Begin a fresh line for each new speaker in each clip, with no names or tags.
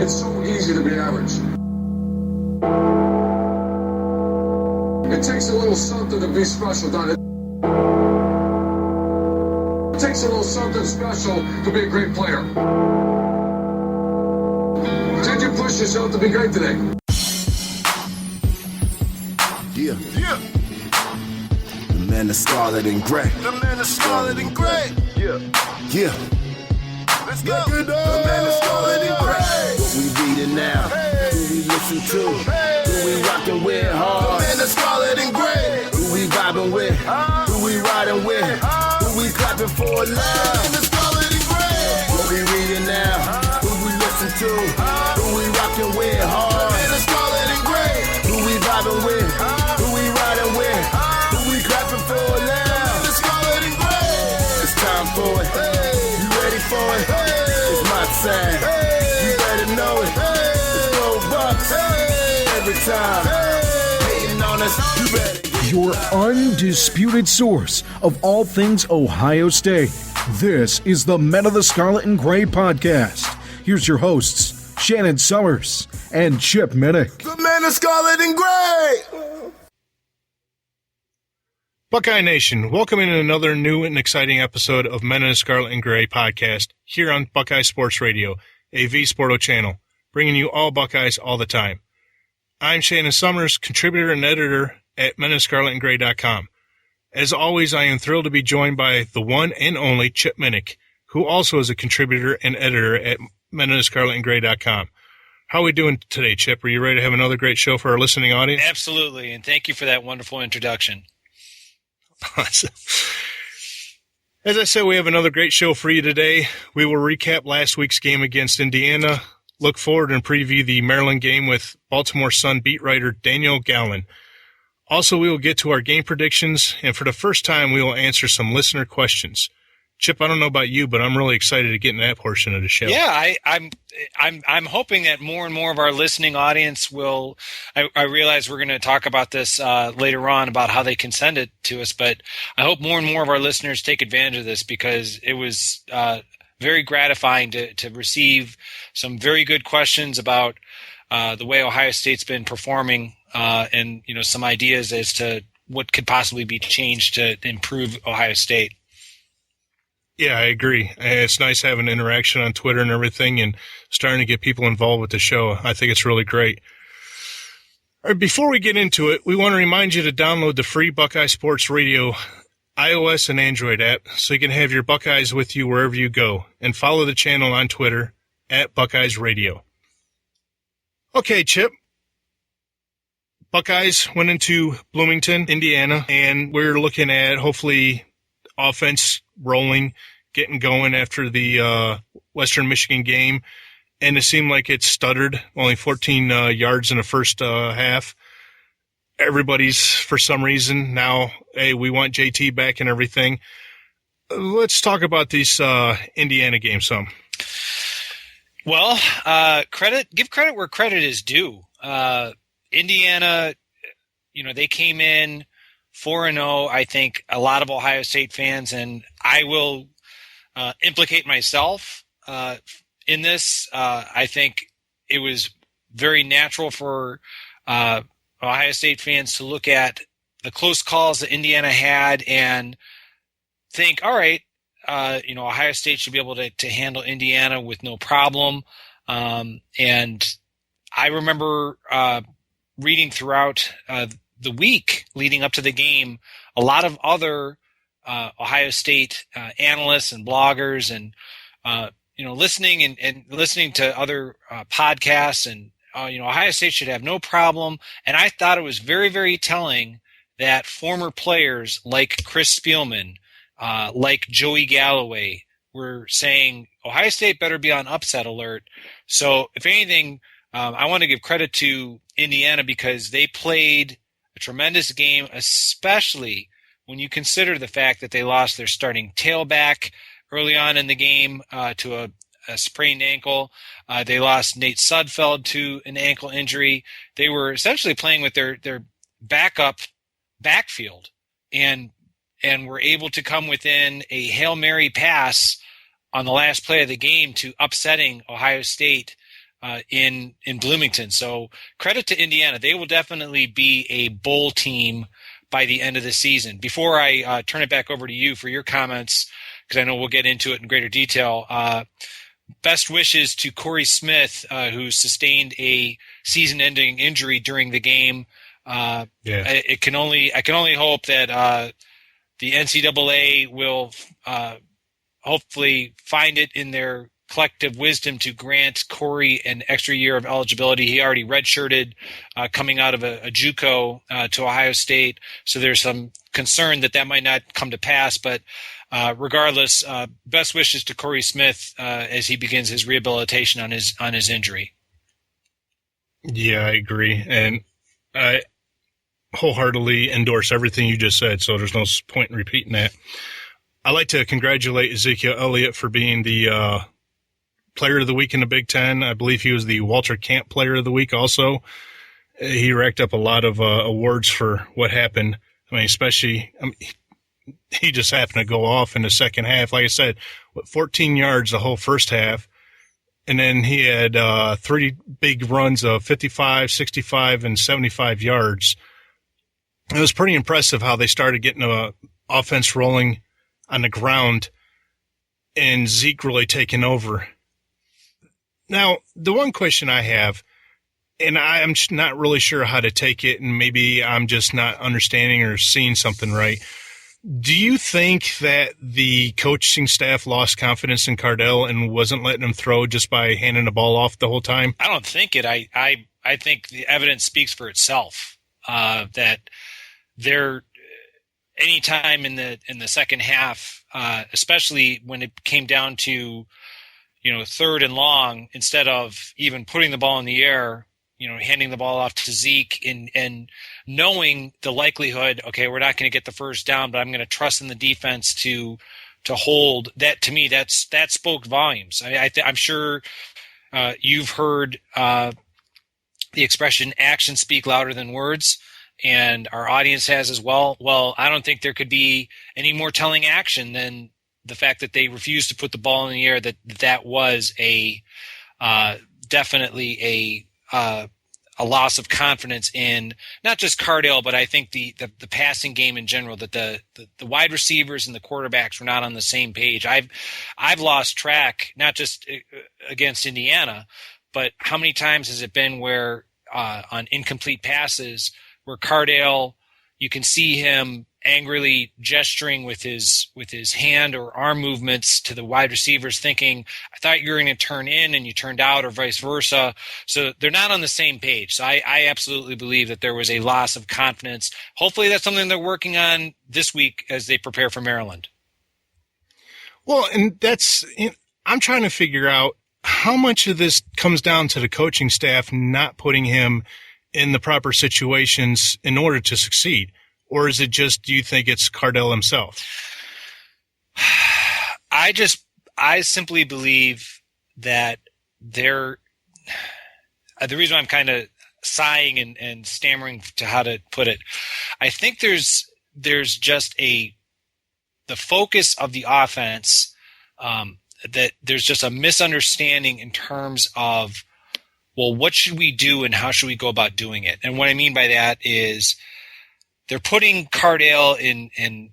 It's so easy to be average. It takes a little something to be special, doesn't it? It takes a little something special to be a great player. Did you push yourself to be great today?
Yeah. The man of Scarlet and Gray. Yeah.
Let's go.
The man of Scarlet and Gray. What we reading now? Who we listen to? Who we rockin' with hard?
The man of Scarlet and Gray.
Who we vibing with? Who we riding with? Who we clapping for
The
love?
man of Scarlet and Gray.
What we reading now? Who we listen to? Who we rockin' with
The
hard?
man of Scarlet and Gray.
Who we vibing with? Who we riding with? Who we clapping for
The
love?
man of Scarlet and Gray.
It's time for it. You ready for it? It's my time. You better know it. It's go Bucks. Every time. Hating on us, you better get
Your undisputed source of all things Ohio State. This is the Men of the Scarlet and Gray podcast. Here's your hosts, Shannon Summers and Chip Minnick.
The man of Scarlet and Gray.
Buckeye Nation, welcome in another new and exciting episode of Men in the Scarlet and Gray podcast here on Buckeye Sports Radio, a V-Sporto channel, bringing you all Buckeyes all the time. I'm Shannon Summers, contributor and editor at menofscarletandgray.com. As always, I am thrilled to be joined by the one and only Chip Minnick, who also is a contributor and editor at menofscarletandgray.com. How are we doing today, Chip? Are you ready to have another great show for our listening audience?
Absolutely, and thank you for that wonderful introduction.
As I said, we have another great show for you today. We will recap last week's game against Indiana, look forward and preview the Maryland game with Baltimore Sun beat writer Daniel Gallen. Also, we will get to our game predictions, and for the first time, we will answer some listener questions. Chip, I don't know about you, but I'm really excited to get in that portion of the show.
Yeah, I'm hoping that more and more of our listening audience will. I realize we're going to talk about this later on about how they can send it to us, but I hope more and more of our listeners take advantage of this because it was very gratifying to receive some very good questions about the way Ohio State's been performing, and some ideas as to what could possibly be changed to improve Ohio State.
Yeah, I agree. It's nice having interaction on Twitter and everything and starting to get people involved with the show. I think it's really great. All right, before we get into it, we want to remind you to download the free Buckeye Sports Radio iOS and Android app so you can have your Buckeyes with you wherever you go, and follow the channel on Twitter at Buckeyes Radio. Okay, Chip. Buckeyes went into Bloomington, Indiana, and we're looking at hopefully offense rolling, getting going after the Western Michigan game, and it seemed like it stuttered, only 14 yards in the first half. Everybody's, for some reason, now, hey, we want JT back and everything. Let's talk about this Indiana game some.
Well, give credit where credit is due. Indiana, they came in 4-0. I think a lot of Ohio State fans, and I will implicate myself in this. I think it was very natural for Ohio State fans to look at the close calls that Indiana had and think, all right, Ohio State should be able to handle Indiana with no problem. And I remember reading throughout the week leading up to the game, a lot of other Ohio State analysts and bloggers and, listening to other podcasts and, Ohio State should have no problem. And I thought it was very, very telling that former players like Chris Spielman, like Joey Galloway were saying Ohio State better be on upset alert. So if anything, I want to give credit to Indiana because they played a tremendous game, especially when you consider the fact that they lost their starting tailback early on in the game to a sprained ankle. They lost Nate Sudfeld to an ankle injury. They were essentially playing with their backup backfield and were able to come within a Hail Mary pass on the last play of the game to upsetting Ohio State in Bloomington. So credit to Indiana. They will definitely be a bowl team by the end of the season. Before I turn it back over to you for your comments, because I know we'll get into it in greater detail, best wishes to Corey Smith, who sustained a season-ending injury during the game. I can only hope that the NCAA will hopefully find it in their collective wisdom to grant Corey an extra year of eligibility. He already redshirted coming out of a JUCO to Ohio State, so there's some concern that might not come to pass. But regardless, best wishes to Corey Smith as he begins his rehabilitation on his injury.
Yeah, I agree, and I wholeheartedly endorse everything you just said, so there's no point in repeating that. I'd like to congratulate Ezekiel Elliott for being the Player of the Week in the Big Ten. I believe he was the Walter Camp Player of the Week also. He racked up a lot of awards for what happened. I mean, especially he just happened to go off in the second half. Like I said, 14 yards the whole first half, and then he had 3 big runs of 55, 65, and 75 yards. It was pretty impressive how they started getting the offense rolling on the ground and Zeke really taking over. Now, the one question I have, and I'm not really sure how to take it, and maybe I'm just not understanding or seeing something right. Do you think that the coaching staff lost confidence in Cardell and wasn't letting him throw just by handing the ball off the whole time?
I don't think it. I think the evidence speaks for itself. That there, any time in the second half, especially when it came down to, third and long, instead of even putting the ball in the air, handing the ball off to Zeke and knowing the likelihood, okay, we're not going to get the first down, but I'm going to trust in the defense to hold that. To me, that spoke volumes. I'm sure you've heard the expression "actions speak louder than words," and our audience has as well. Well, I don't think there could be any more telling action than the fact that they refused to put the ball in the air. That was definitely a loss of confidence in not just Cardale, but I think the passing game in general. That the wide receivers and the quarterbacks were not on the same page. I've lost track, not just against Indiana, but how many times has it been where on incomplete passes where Cardale, you can see him angrily gesturing with his hand or arm movements to the wide receivers, thinking, I thought you were going to turn in and you turned out, or vice versa. So they're not on the same page. So I absolutely believe that there was a loss of confidence. Hopefully that's something they're working on this week as they prepare for Maryland.
Well, and I'm trying to figure out how much of this comes down to the coaching staff not putting him in the proper situations in order to succeed. Or is it just, do you think it's Cardell himself?
I simply believe that the reason I'm kind of sighing and stammering to how to put it, I think there's just the focus of the offense, that there's just a misunderstanding in terms of, well, what should we do and how should we go about doing it? And what I mean by that is they're putting Cardale in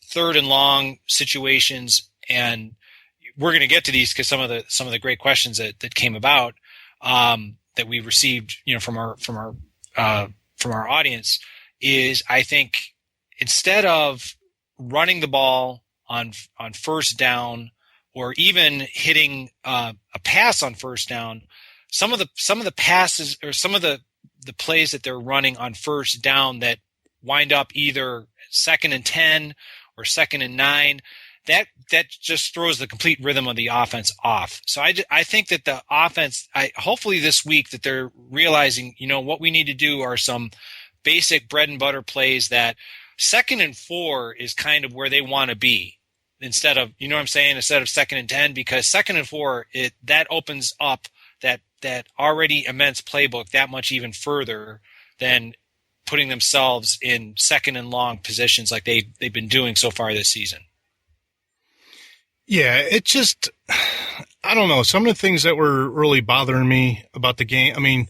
third and long situations, and we're going to get to these because some of the great questions that came about that we received from our audience is, I think, instead of running the ball on first down or even hitting a pass on first down, some of the passes or some of the plays that they're running on first down that wind up either 2nd and 10 or 2nd and 9, that just throws the complete rhythm of the offense off. So I think that the offense, hopefully this week, that they're realizing, what we need to do are some basic bread and butter plays that 2nd and 4 is kind of where they want to be instead of, instead of 2nd and 10, because 2nd and 4, that opens up that already immense playbook that much even further than putting themselves in 2nd and long positions like they've been doing so far this season.
Yeah, it just, I don't know. Some of the things that were really bothering me about the game, I mean,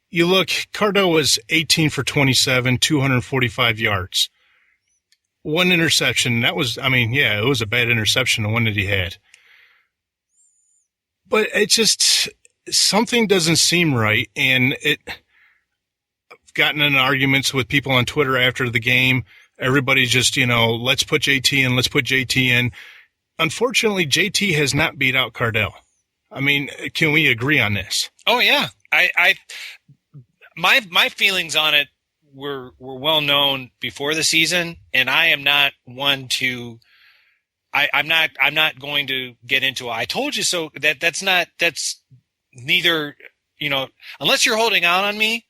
you look, Cardell was 18 for 27, 245 yards. One interception. That was, I mean, yeah, it was a bad interception, the one that he had. But it just, something doesn't seem right. And I've gotten in arguments with people on Twitter after the game. Everybody's just, let's put JT in, let's put JT in. Unfortunately, JT has not beat out Cardell. I mean, can we agree on this?
Oh yeah, my feelings on it were well known before the season, and I am not one to. I'm not going to get into it. I told you so. That's neither. Unless you're holding out on me,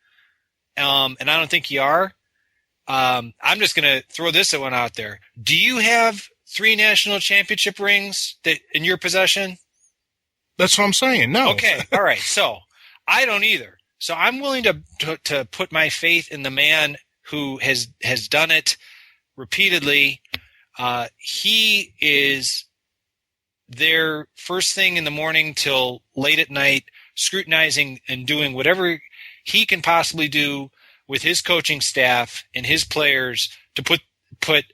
and I don't think you are. I'm just going to throw this one out there. Do you have 3 national championship rings that in your possession?
That's what I'm saying. No.
Okay. All right. So I don't either. So I'm willing to put my faith in the man who has done it repeatedly. He is there first thing in the morning till late at night, scrutinizing and doing whatever he can possibly do with his coaching staff and his players to put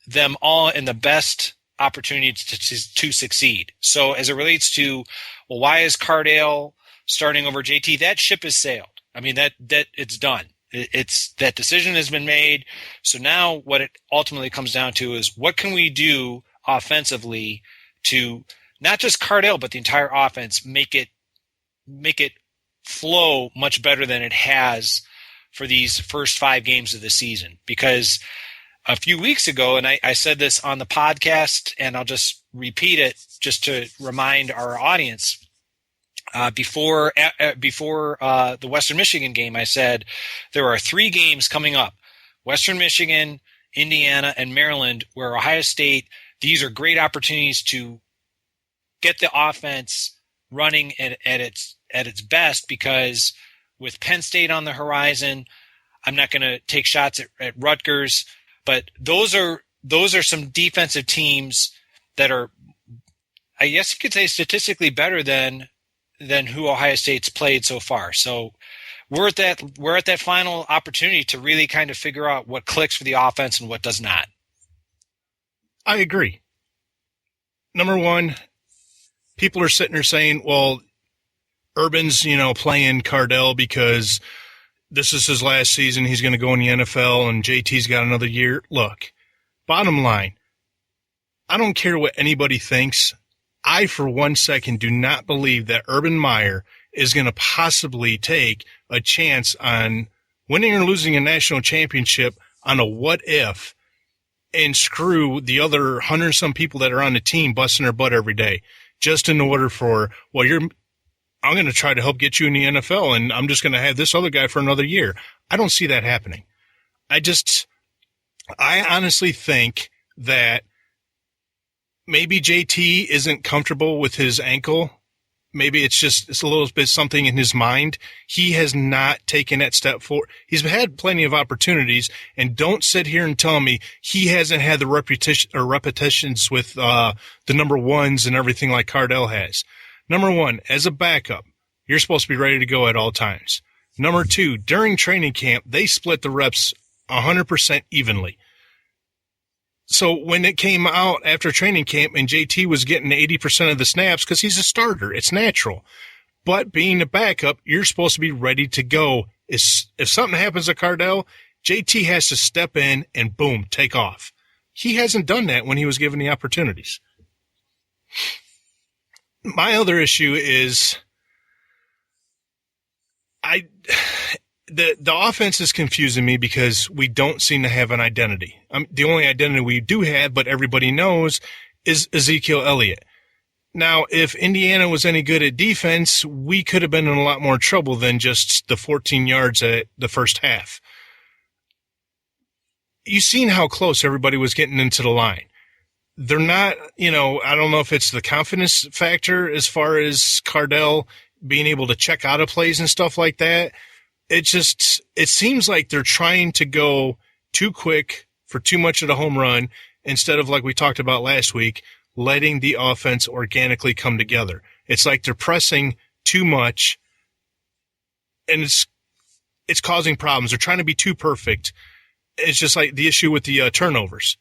them all in the best opportunity to succeed. So as it relates to, well, why is Cardale starting over JT? That ship has sailed. I mean, that it's done. It's that decision has been made. So now what it ultimately comes down to is what can we do offensively to not just Cardale, but the entire offense, make it flow much better than it has for these first 5 games of the season. Because a few weeks ago, and I said this on the podcast, and I'll just repeat it just to remind our audience, before the Western Michigan game, I said there are 3 games coming up: Western Michigan, Indiana, and Maryland, where Ohio State, these are great opportunities to get the offense running at its best, because with Penn State on the horizon, I'm not going to take shots at Rutgers, but those are some defensive teams that are, I guess you could say, statistically better than who Ohio State's played so far. So we're at that final opportunity to really kind of figure out what clicks for the offense and what does not.
I agree. Number one, people are sitting there saying, well, Urban's, playing Cardell because this is his last season. He's going to go in the NFL, and JT's got another year. Look, bottom line, I don't care what anybody thinks. I, for 1 second, do not believe that Urban Meyer is going to possibly take a chance on winning or losing a national championship on a what if and screw the other 100-some people that are on the team busting their butt every day just in order for, well, I'm going to try to help get you in the NFL, and I'm just going to have this other guy for another year. I don't see that happening. I honestly think that maybe JT isn't comfortable with his ankle. Maybe it's a little bit something in his mind. He has not taken that step forward. He's had plenty of opportunities, and don't sit here and tell me he hasn't had the repetitions with the number ones and everything like Cardell has. Number one, as a backup, you're supposed to be ready to go at all times. Number 2, during training camp, they split the reps 100% evenly. So when it came out after training camp and JT was getting 80% of the snaps because he's a starter, it's natural. But being a backup, you're supposed to be ready to go. If something happens to Cardell, JT has to step in and boom, take off. He hasn't done that when he was given the opportunities. My other issue is the offense is confusing me because we don't seem to have an identity. The only identity we do have, but everybody knows, is Ezekiel Elliott. Now, if Indiana was any good at defense, we could have been in a lot more trouble than just the 14 yards at the first half. You've seen how close everybody was getting into the line. They're not, I don't know if it's the confidence factor as far as Cardell being able to check out of plays and stuff like that. It seems like they're trying to go too quick for too much of the home run instead of, like we talked about last week, letting the offense organically come together. It's like they're pressing too much, and it's causing problems. They're trying to be too perfect. It's just like the issue with the turnovers.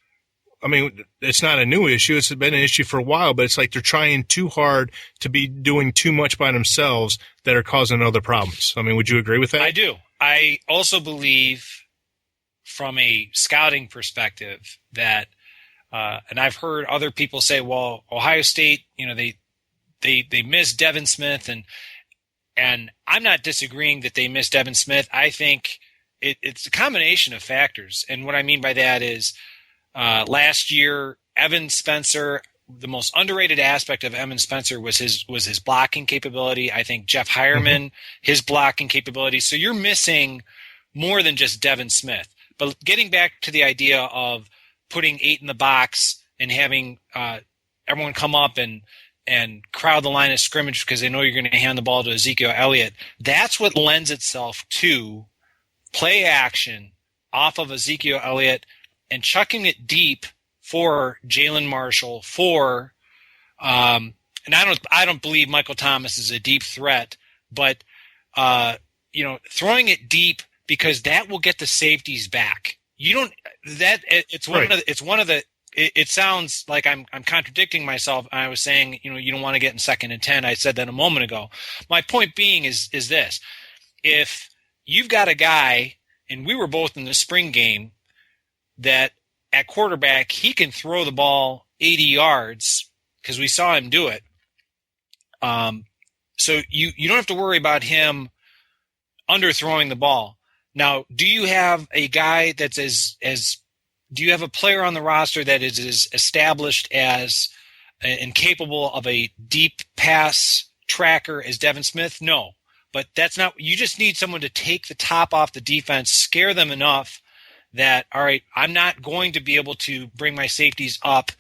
I mean, it's not a new issue. It's been an issue for a while, but it's like they're trying too hard to be doing too much by themselves that are causing other problems. I mean, would you agree with that?
I do. I also believe from a scouting perspective that, and I've heard other people say, well, Ohio State, they missed Devin Smith, and I'm not disagreeing that they missed Devin Smith. I think it's a combination of factors. And what I mean by that is, last year, Evan Spencer, the most underrated aspect of Evan Spencer was his blocking capability. I think Jeff Hireman, his blocking capability. So you're missing more than just Devin Smith. But getting back to the idea of putting 8 in the box and having everyone come up and crowd the line of scrimmage because they know you're going to hand the ball to Ezekiel Elliott, that's what lends itself to play action off of Ezekiel Elliott and chucking it deep for Jalen Marshall, and I don't believe Michael Thomas is a deep threat, but throwing it deep because that will get the safeties back. It sounds like I'm contradicting myself. I was saying, you don't want to get in 2nd and 10. I said that a moment ago. My point being is this: if you've got a guy, and we were both in the spring game, that at quarterback, he can throw the ball 80 yards because we saw him do it. So you don't have to worry about him underthrowing the ball. Now, do you have a guy that's do you have a player on the roster that is as established as and capable of a deep pass tracker as Devin Smith? No, but that's not. You just need someone to take the top off the defense, scare them enough that, all right, I'm not going to be able to bring my safeties up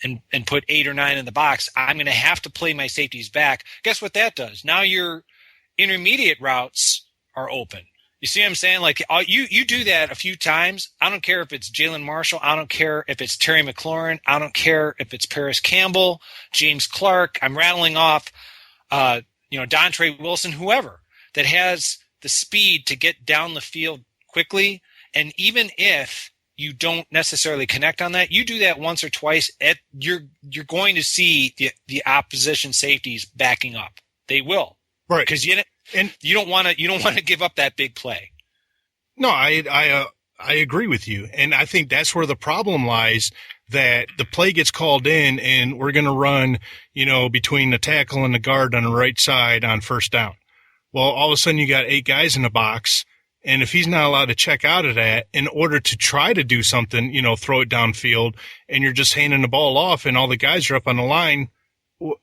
and put 8 or 9 in the box. I'm going to have to play my safeties back. Guess what that does? Now your intermediate routes are open. You see what I'm saying? Like you do that a few times. I don't care if it's Jalen Marshall. I don't care if it's Terry McLaurin. I don't care if it's Paris Campbell, James Clark. I'm rattling off, Dontre Wilson, whoever that has the speed to get down the field quickly. And even if you don't necessarily connect on that, you do that once or twice, you're going to see the opposition safeties backing up. They will,
right?
Because you don't want to give up that big play.
No, I agree with you, and I think that's where the problem lies. That the play gets called in, and we're going to run, between the tackle and the guard on the right side on 1st down. Well, all of a sudden you got 8 guys in the box. And if he's not allowed to check out of that in order to try to do something, throw it downfield, and you're just handing the ball off and all the guys are up on the line,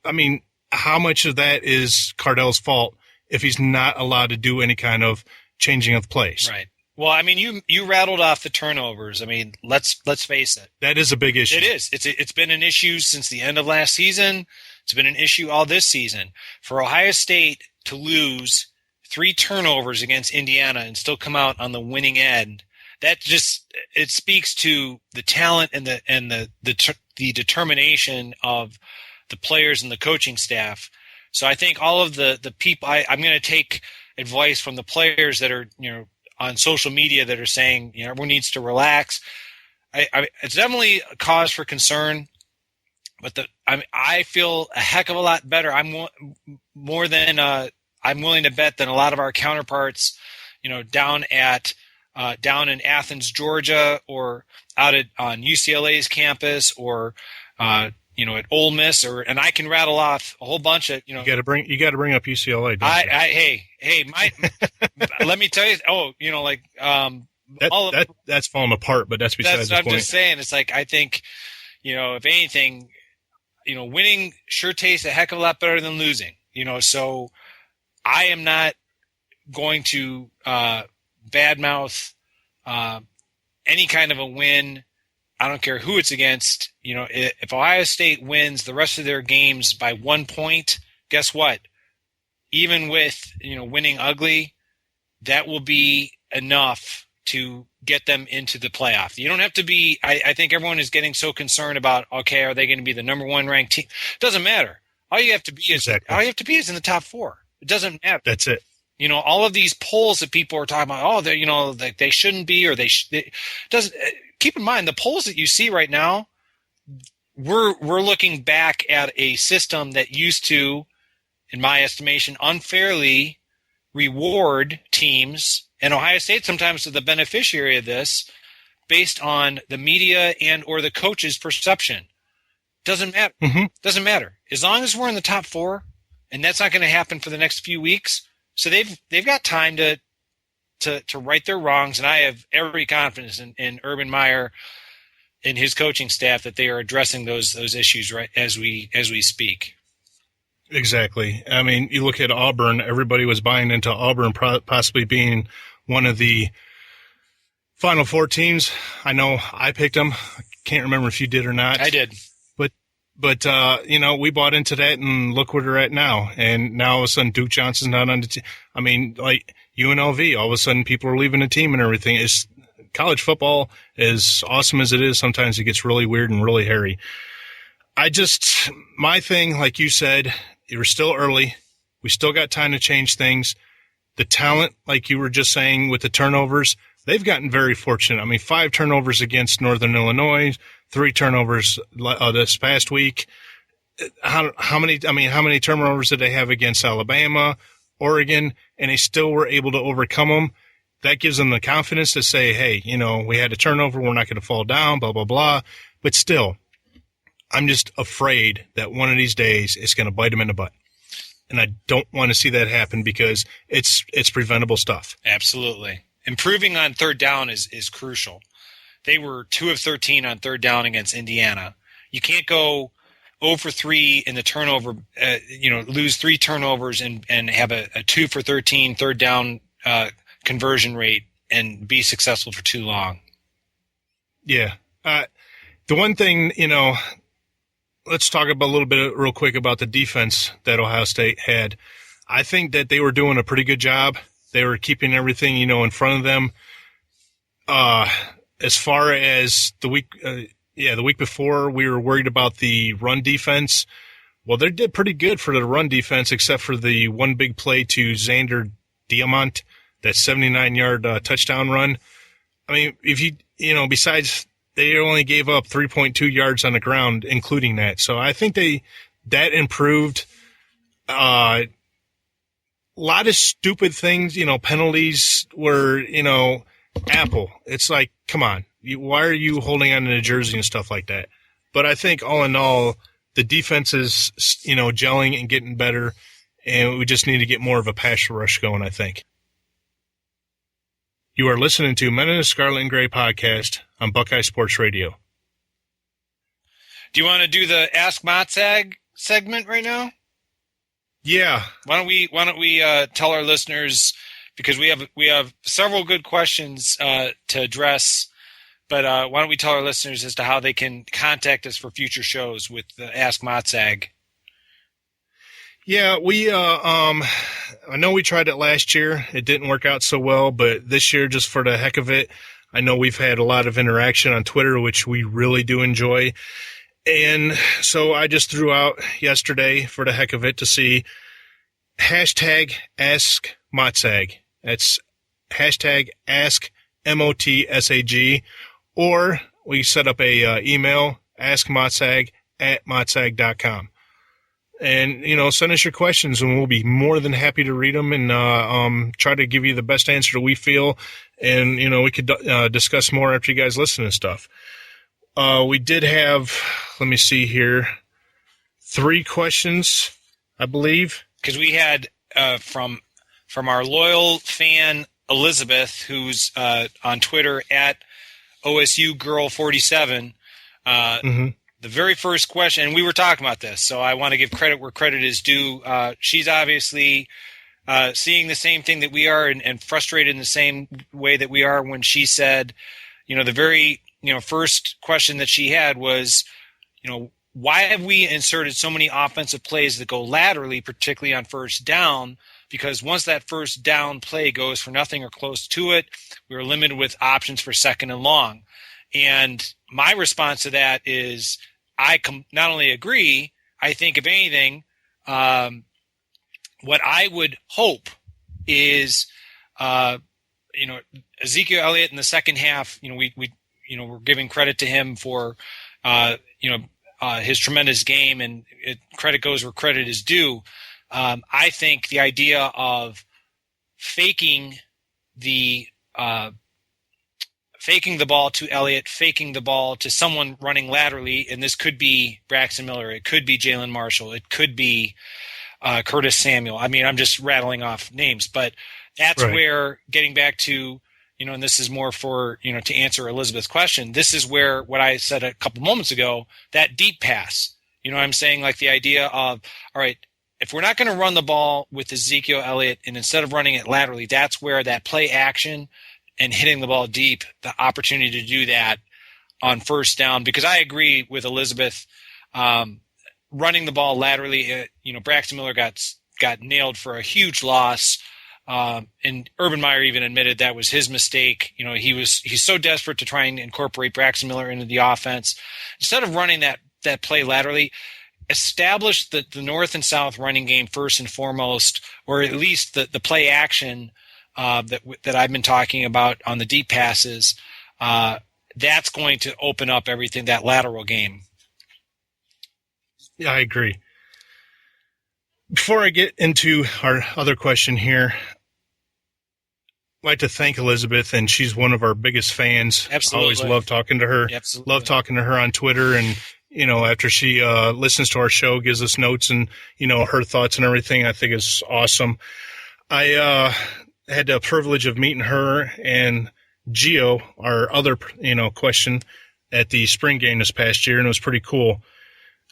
I mean, how much of that is Cardell's fault if he's not allowed to do any kind of changing of plays?
Right. Well, I mean, you rattled off the turnovers. I mean, let's face it.
That is a big issue.
It is. It's been an issue since the end of last season. It's been an issue all this season. For Ohio State to lose 3 turnovers against Indiana and still come out on the winning end, it speaks to the talent and the determination of the players and the coaching staff. So I think all of the people, I'm going to take advice from the players that are, on social media that are saying, everyone needs to relax. It's definitely a cause for concern, but I feel a heck of a lot better. I'm more than, I'm willing to bet that a lot of our counterparts, down in Athens, Georgia, or out on UCLA's campus, or at Ole Miss, and I can rattle off a whole bunch of You got to bring
up UCLA.
Let me tell you.
That's falling apart, but that's besides the point.
I'm just saying. It's like I think, if anything, winning sure tastes a heck of a lot better than losing. So. I am not going to badmouth any kind of a win. I don't care who it's against. If Ohio State wins the rest of their games by 1 point, guess what? Even with winning ugly, that will be enough to get them into the playoff. You don't have to be. I think everyone is getting so concerned about, okay, are they going to be the number 1 ranked team? Doesn't matter. All you have to be is
Exactly.
all you have to be is in the top 4. It doesn't matter.
That's it.
All of these polls that people are talking about, they shouldn't be, or doesn't. Keep in mind the polls that you see right now. We're looking back at a system that used to, in my estimation, unfairly reward teams, and Ohio State sometimes is the beneficiary of this, based on the media and or the coach's perception. Doesn't matter.
Mm-hmm.
Doesn't matter. As long as we're in the top 4, and that's not going to happen for the next few weeks. So they've got time to right their wrongs, and I have every confidence in Urban Meyer and his coaching staff that they are addressing those issues right as we speak.
Exactly. I mean, you look at Auburn, everybody was buying into Auburn possibly being one of the Final Four teams. I know I picked them. I can't remember if you did or not.
I did.
But we bought into that, and look where they're at now. And now all of a sudden Duke Johnson's not on the team. I mean, like UNLV, all of a sudden people are leaving the team and everything. It's college football, as awesome as it is, sometimes it gets really weird and really hairy. My thing, like you said, you were still early. We still got time to change things. The talent, like you were just saying with the turnovers, they've gotten very fortunate. I mean, 5 turnovers against Northern Illinois, 3 turnovers this past week. How many turnovers did they have against Alabama, Oregon, and they still were able to overcome them? That gives them the confidence to say, hey, we had a turnover, we're not going to fall down, blah, blah, blah. But still, I'm just afraid that one of these days it's going to bite them in the butt. And I don't want to see that happen because it's preventable stuff.
Absolutely. Improving on third down is crucial. They were 2 of 13 on third down against Indiana. You can't go 0 for 3 in the turnover, lose 3 turnovers and have a 2 for 13 third down conversion rate and be successful for too long.
Yeah. The one thing, let's talk about a little bit real quick about the defense that Ohio State had. I think that they were doing a pretty good job. They were keeping everything, in front of them. As far as the week before, we were worried about the run defense. Well, they did pretty good for the run defense, except for the one big play to Xander Diamant, that 79-yard touchdown run. I mean, besides they only gave up 3.2 yards on the ground, including that. So I think that improved. A lot of stupid things, penalties were, Apple. It's like, come on, why are you holding on to the jersey and stuff like that? But I think all in all, the defense is, gelling and getting better, and we just need to get more of a pass rush going, I think. You are listening to Men in the Scarlet and Gray podcast on Buckeye Sports Radio.
Do you want to do the Ask Motzag segment right now?
Yeah.
Why don't we tell our listeners, because we have several good questions to address, but why don't we tell our listeners as to how they can contact us for future shows with the Ask Motzag?
Yeah, I know we tried it last year. It didn't work out so well, but this year, just for the heck of it, I know we've had a lot of interaction on Twitter, which we really do enjoy. And so I just threw out yesterday, for the heck of it, to see hashtag Ask Motzag. That's hashtag Ask MOTSAG. Or we set up a email, askmotzag@motzag.com. And, send us your questions, and we'll be more than happy to read them and try to give you the best answer that we feel. And, we could discuss more after you guys listen to stuff. We did have, let me see here, 3 questions, I believe.
Because we had from our loyal fan, Elizabeth, who's on Twitter at OSUGirl47, the very first question, and we were talking about this, so I want to give credit where credit is due. She's obviously seeing the same thing that we are and frustrated in the same way that we are when she said, the very first question that she had was, why have we inserted so many offensive plays that go laterally, particularly on first down? Because once that first down play goes for nothing or close to it, we're limited with options for second and long. And my response to that is, I not only agree, I think if anything, What I would hope is, Ezekiel Elliott in the second half, we're giving credit to him for, his tremendous game, and credit goes where credit is due. I think the idea of faking the ball to Elliott, faking the ball to someone running laterally, and this could be Braxton Miller, it could be Jalen Marshall, it could be Curtis Samuel. I mean, I'm just rattling off names, but that's
right.
Where, getting back to, and this is more for, to answer Elizabeth's question, this is where what I said a couple moments ago, that deep pass, I'm saying, like the idea of, all right, if we're not going to run the ball with Ezekiel Elliott, and instead of running it laterally, that's where that play action and hitting the ball deep, the opportunity to do that on first down, because I agree with Elizabeth, running the ball laterally, Braxton Miller got nailed for a huge loss. And Urban Meyer even admitted that was his mistake. He's so desperate to try and incorporate Braxton Miller into the offense. Instead of running that play laterally, establish the north and south running game first and foremost, or at least the play action that I've been talking about on the deep passes. That's going to open up everything, that lateral game.
Yeah, I agree. Before I get into our other question here, I'd like to thank Elizabeth, and she's one of our biggest fans.
Absolutely.
Always love talking to her.
Absolutely.
Love talking to her on Twitter, and after she listens to our show, gives us notes and her thoughts and everything. I think it's awesome. I had the privilege of meeting her and Gio, our other question, at the spring game this past year, and it was pretty cool.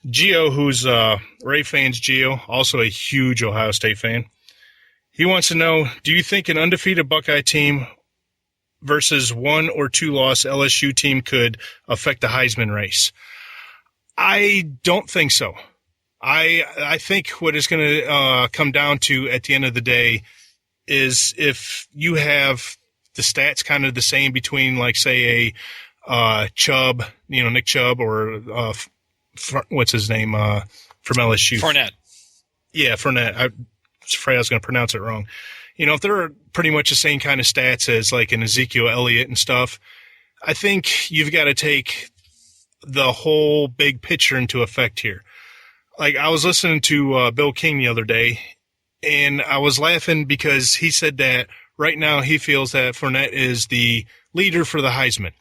Gio, who's Ray fans, Gio, also a huge Ohio State fan. He wants to know, do you think an undefeated Buckeye team versus 1 or 2 loss LSU team could affect the Heisman race? I don't think so. I think what it's going to come down to at the end of the day is if you have the stats kind of the same between, like, say, a Chubb, Nick Chubb, or what's his name from LSU?
Fournette.
Yeah, Fournette. I was afraid I was going to pronounce it wrong. If they're pretty much the same kind of stats as like an Ezekiel Elliott and stuff, I think you've got to take the whole big picture into effect here. Like, I was listening to Bill King the other day, and I was laughing because he said that right now he feels that Fournette is the leader for the Heisman.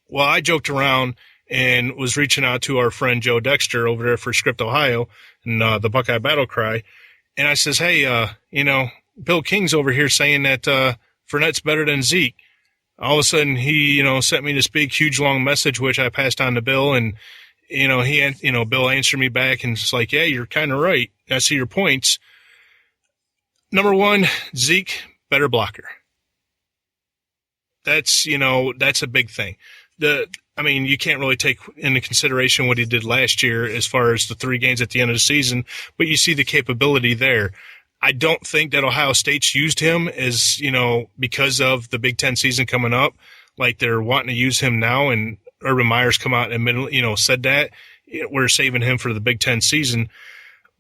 Well, I joked around and was reaching out to our friend Joe Dexter over there for Script, Ohio, and the Buckeye Battle Cry. And I says, hey, Bill King's over here saying that Fournette's better than Zeke. All of a sudden, he, sent me this big, huge, long message, which I passed on to Bill. And, Bill answered me back and it's like, yeah, you're kind of right. I see your points. Number one, Zeke, better blocker. That's a big thing. You can't really take into consideration what he did last year as far as the 3 games at the end of the season, but you see the capability there. I don't think that Ohio State's used him as, because of the Big Ten season coming up, like they're wanting to use him now, and Urban Meyer's come out and said that we're saving him for the Big Ten season.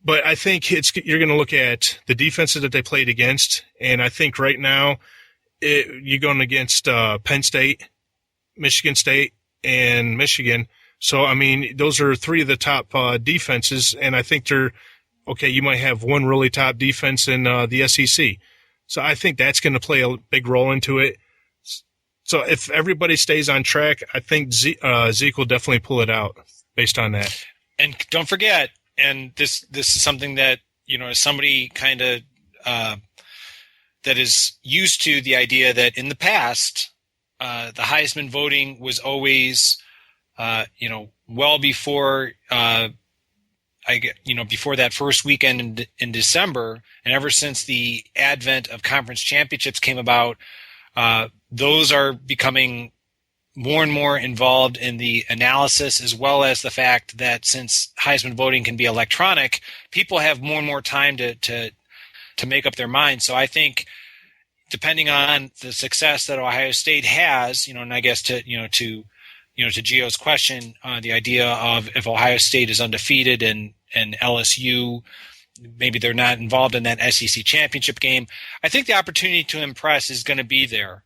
But I think you're going to look at the defenses that they played against, and I think right now you're going against Penn State, Michigan State, and Michigan. So, those are 3 of the top defenses, and I think you might have one really top defense in the SEC. So I think that's going to play a big role into it. So if everybody stays on track, I think Zeke will definitely pull it out based on that.
And don't forget, and this is something that, as somebody kind of that is used to the idea that in the past, the Heisman voting was always, well before before that first weekend in December, and ever since the advent of conference championships came about, those are becoming more and more involved in the analysis, as well as the fact that since Heisman voting can be electronic, people have more and more time to make up their minds. So I think, depending on the success that Ohio State has, and I guess to Gio's question, the idea of if Ohio State is undefeated and LSU maybe they're not involved in that SEC championship game. I think the opportunity to impress is going to be there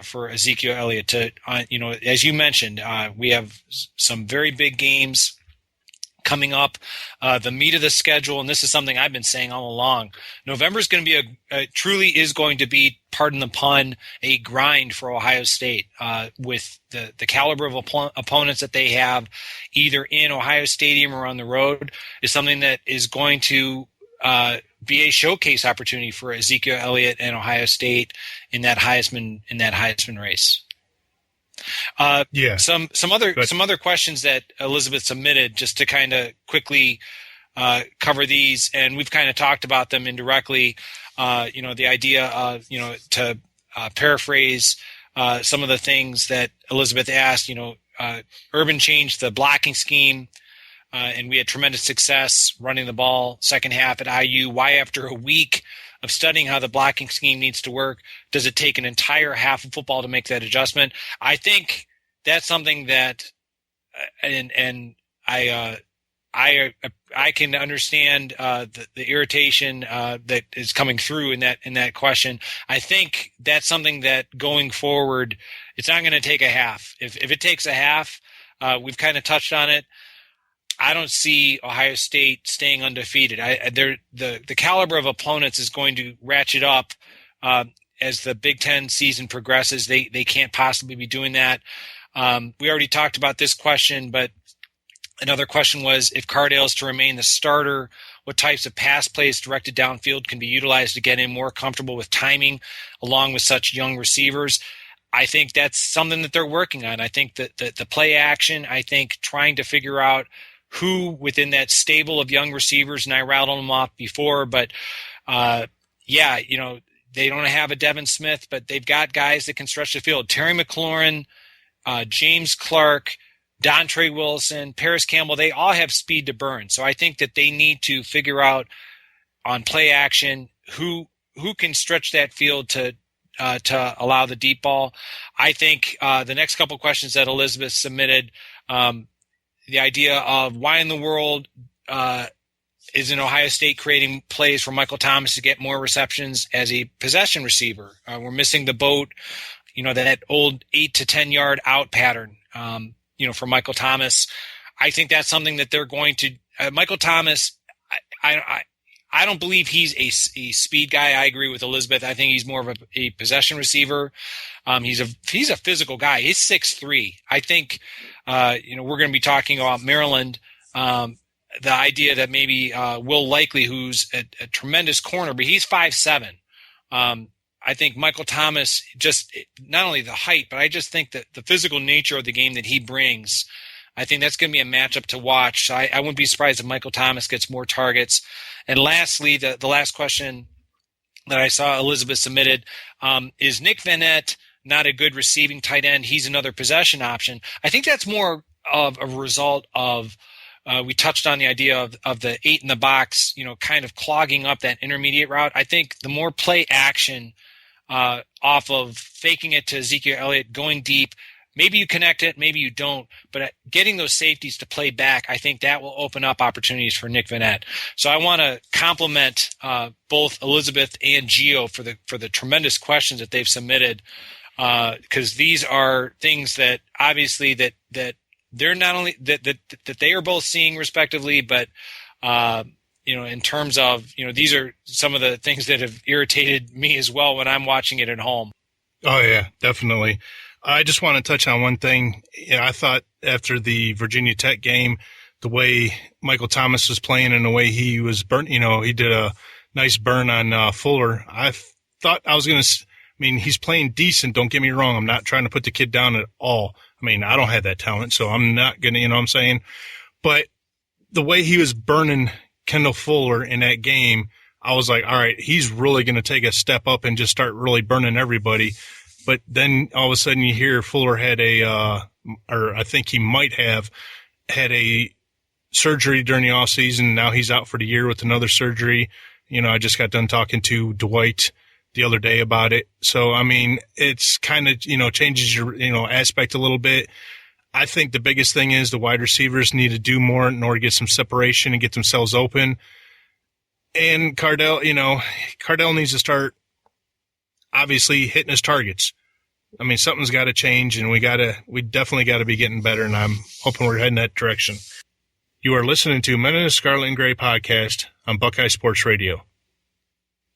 for Ezekiel Elliott. To as you mentioned, we have some very big games coming up, the meat of the schedule, and this is something I've been saying all along. November is going to be truly is going to be, pardon the pun, a grind for Ohio State with the caliber of opponents that they have, either in Ohio Stadium or on the road, is something that is going to be a showcase opportunity for Ezekiel Elliott and Ohio State in that Heisman race. Some other questions that Elizabeth submitted, just to kind of quickly cover these, and we've kind of talked about them indirectly. The idea of to paraphrase some of the things that Elizabeth asked. Urban changed the blocking scheme, and we had tremendous success running the ball second half at IU. Why, after a week of studying how the blocking scheme needs to work, does it take an entire half of football to make that adjustment? I think that's something that, and I can understand the irritation that is coming through in that question. I think that's something that going forward, it's not going to take a half. If it takes a half, we've kind of touched on it. I don't see Ohio State staying undefeated. The caliber of opponents is going to ratchet up as the Big Ten season progresses. They can't possibly be doing that. We already talked about this question, but another question was, if Cardale is to remain the starter, what types of pass plays directed downfield can be utilized to get him more comfortable with timing along with such young receivers? I think that's something that they're working on. I think that the play action, I think trying to figure out who within that stable of young receivers, and I rattled them off before, but they don't have a Devin Smith, but they've got guys that can stretch the field. Terry McLaurin, James Clark, Dontre Wilson, Paris Campbell, they all have speed to burn. So I think that they need to figure out on play action who can stretch that field to allow the deep ball. I think the next couple questions that Elizabeth submitted, the idea of why in the world isn't Ohio State creating plays for Michael Thomas to get more receptions as a possession receiver? We're missing the boat, that old 8 to 10 yard out pattern, for Michael Thomas. I think that's something that they're going to Michael Thomas. I don't believe he's a speed guy. I agree with Elizabeth. I think he's more of a possession receiver. He's a physical guy. He's 6'3". I think, we're going to be talking about Maryland. The idea that maybe Will Likely, who's a tremendous corner, but he's 5'7". I think Michael Thomas, just not only the height, but I just think that the physical nature of the game that he brings, I think that's going to be a matchup to watch. So I wouldn't be surprised if Michael Thomas gets more targets. And lastly, the last question that I saw Elizabeth submitted, is Nick Vanette not a good receiving tight end? He's another possession option. I think that's more of a result of we touched on the idea of the 8 in the box, kind of clogging up that intermediate route. I think the more play action off of faking it to Ezekiel Elliott, going deep, maybe you connect it, maybe you don't, but getting those safeties to play back, I think that will open up opportunities for Nick Vanette. So I want to compliment both Elizabeth and Gio for the tremendous questions that they've submitted, because these are things that obviously that they're not only that they are both seeing respectively, but in terms of these are some of the things that have irritated me as well when I'm watching it at home.
Oh yeah, definitely. I just want to touch on one thing. I thought after the Virginia Tech game, the way Michael Thomas was playing and the way he was burnt, he did a nice burn on Fuller. I thought I was going to – he's playing decent. Don't get me wrong. I'm not trying to put the kid down at all. I don't have that talent, so I'm not going to – you know what I'm saying? But the way he was burning Kendall Fuller in that game, I was like, all right, he's really going to take a step up and just start really burning everybody. But then all of a sudden you hear Fuller had or I think he might have had a surgery during the offseason. Now he's out for the year with another surgery. I just got done talking to Dwight the other day about it. So, it's kind of, changes your, aspect a little bit. I think the biggest thing is the wide receivers need to do more in order to get some separation and get themselves open. And Cardell needs to start obviously hitting his targets. I mean, something's got to change, and we definitely got to be getting better, and I'm hoping we're heading that direction. You are listening to Men in the Scarlet and Gray podcast on Buckeye Sports Radio.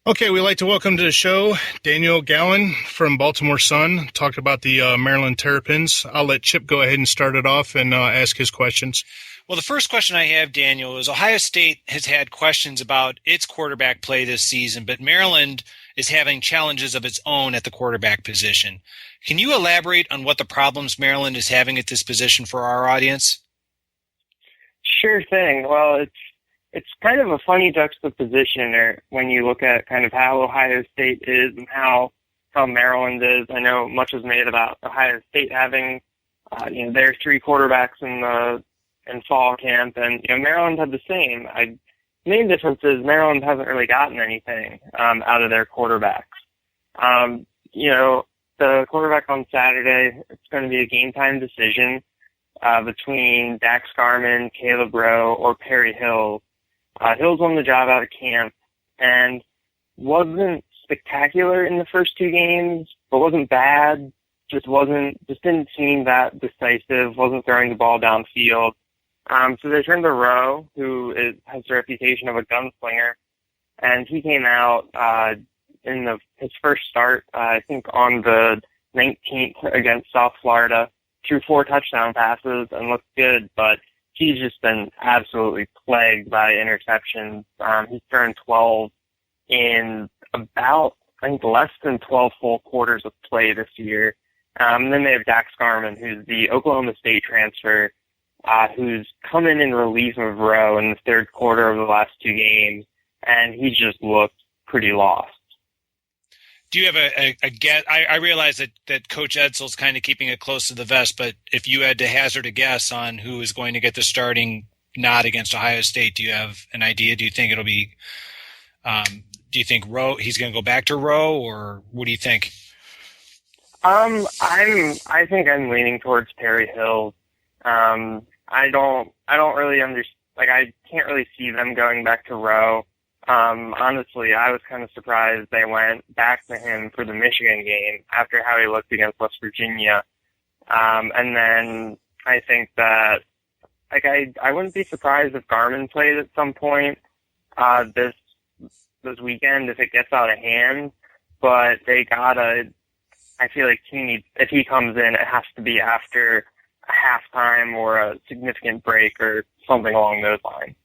Okay, we'd like to welcome to the show Daniel Gallen from Baltimore Sun. Talked about the Maryland Terrapins. I'll let Chip go ahead and start it off and ask his questions.
Well, the first question I have, Daniel, is Ohio State has had questions about its quarterback play this season, but Maryland is having challenges of its own at the quarterback position. Can you elaborate on what the problems Maryland is having at this position for our audience?
Sure thing. Well, it's kind of a funny juxtaposition when you look at kind of how Ohio State is and how Maryland is. I know much is made about Ohio State having their three quarterbacks in fall camp, and Maryland had the same. Main difference is Maryland hasn't really gotten anything out of their quarterbacks. The quarterback on Saturday, it's going to be a game time decision between Dax Garman, Caleb Rowe, or Perry Hill. Hill's won the job out of camp and wasn't spectacular in the first two games, but wasn't bad. Just didn't seem that decisive. Wasn't throwing the ball downfield. So they turned to Rowe, who has the reputation of a gunslinger, and he came out in his first start, I think on the 19th against South Florida, threw 4 touchdown passes and looked good, but he's just been absolutely plagued by interceptions. He's thrown 12 in about, I think, less than 12 full quarters of play this year. And then they have Dax Garman, who's the Oklahoma State transfer, who's come in relief of Rowe in the third quarter of the last 2 games, and he just looked pretty lost.
Do you have a guess? I realize that Coach Edsel's kind of keeping it close to the vest, but if you had to hazard a guess on who is going to get the starting nod against Ohio State, do you have an idea? Do you think it'll be do you think Rowe, he's going to go back to Rowe, or what do you think?
I think I'm leaning towards Perry Hill. I don't really understand. Like, I can't really see them going back to Rowe. Honestly, I was kind of surprised they went back to him for the Michigan game after how he looked against West Virginia. And then I think that, like, I wouldn't be surprised if Garmin played at some point this weekend if it gets out of hand. But I feel like if he comes in, it has to be after a halftime or a significant break or something along those lines.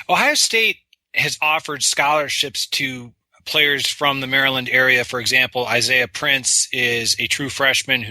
Ohio State has offered scholarships to players from the Maryland area. For example, Isaiah Prince is a true freshman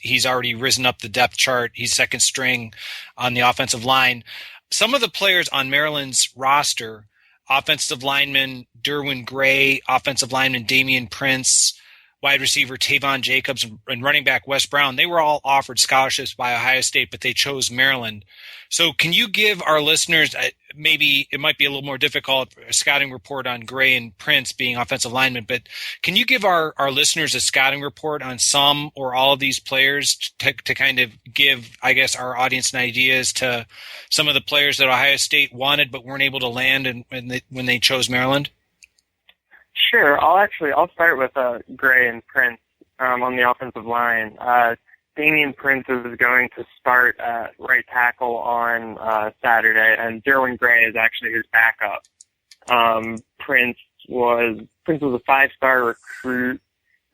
he's already risen up the depth chart. He's second string on the offensive line. Some of the players on Maryland's roster, offensive lineman Derwin Gray, offensive lineman Damian Prince, wide receiver Tavon Jacobs, and running back Wes Brown, they were all offered scholarships by Ohio State, but they chose Maryland. So can you give our listeners, maybe it might be a little more difficult, a scouting report on Gray and Prince being offensive linemen, but can you give our listeners a scouting report on some or all of these players to kind of give, I guess, our audience an idea as to some of the players that Ohio State wanted but weren't able to land when they chose Maryland?
Sure. I'll start with Gray and Prince on the offensive line. Damian Prince is going to start at right tackle on Saturday, and Derwin Gray is actually his backup. Prince was a 5-star recruit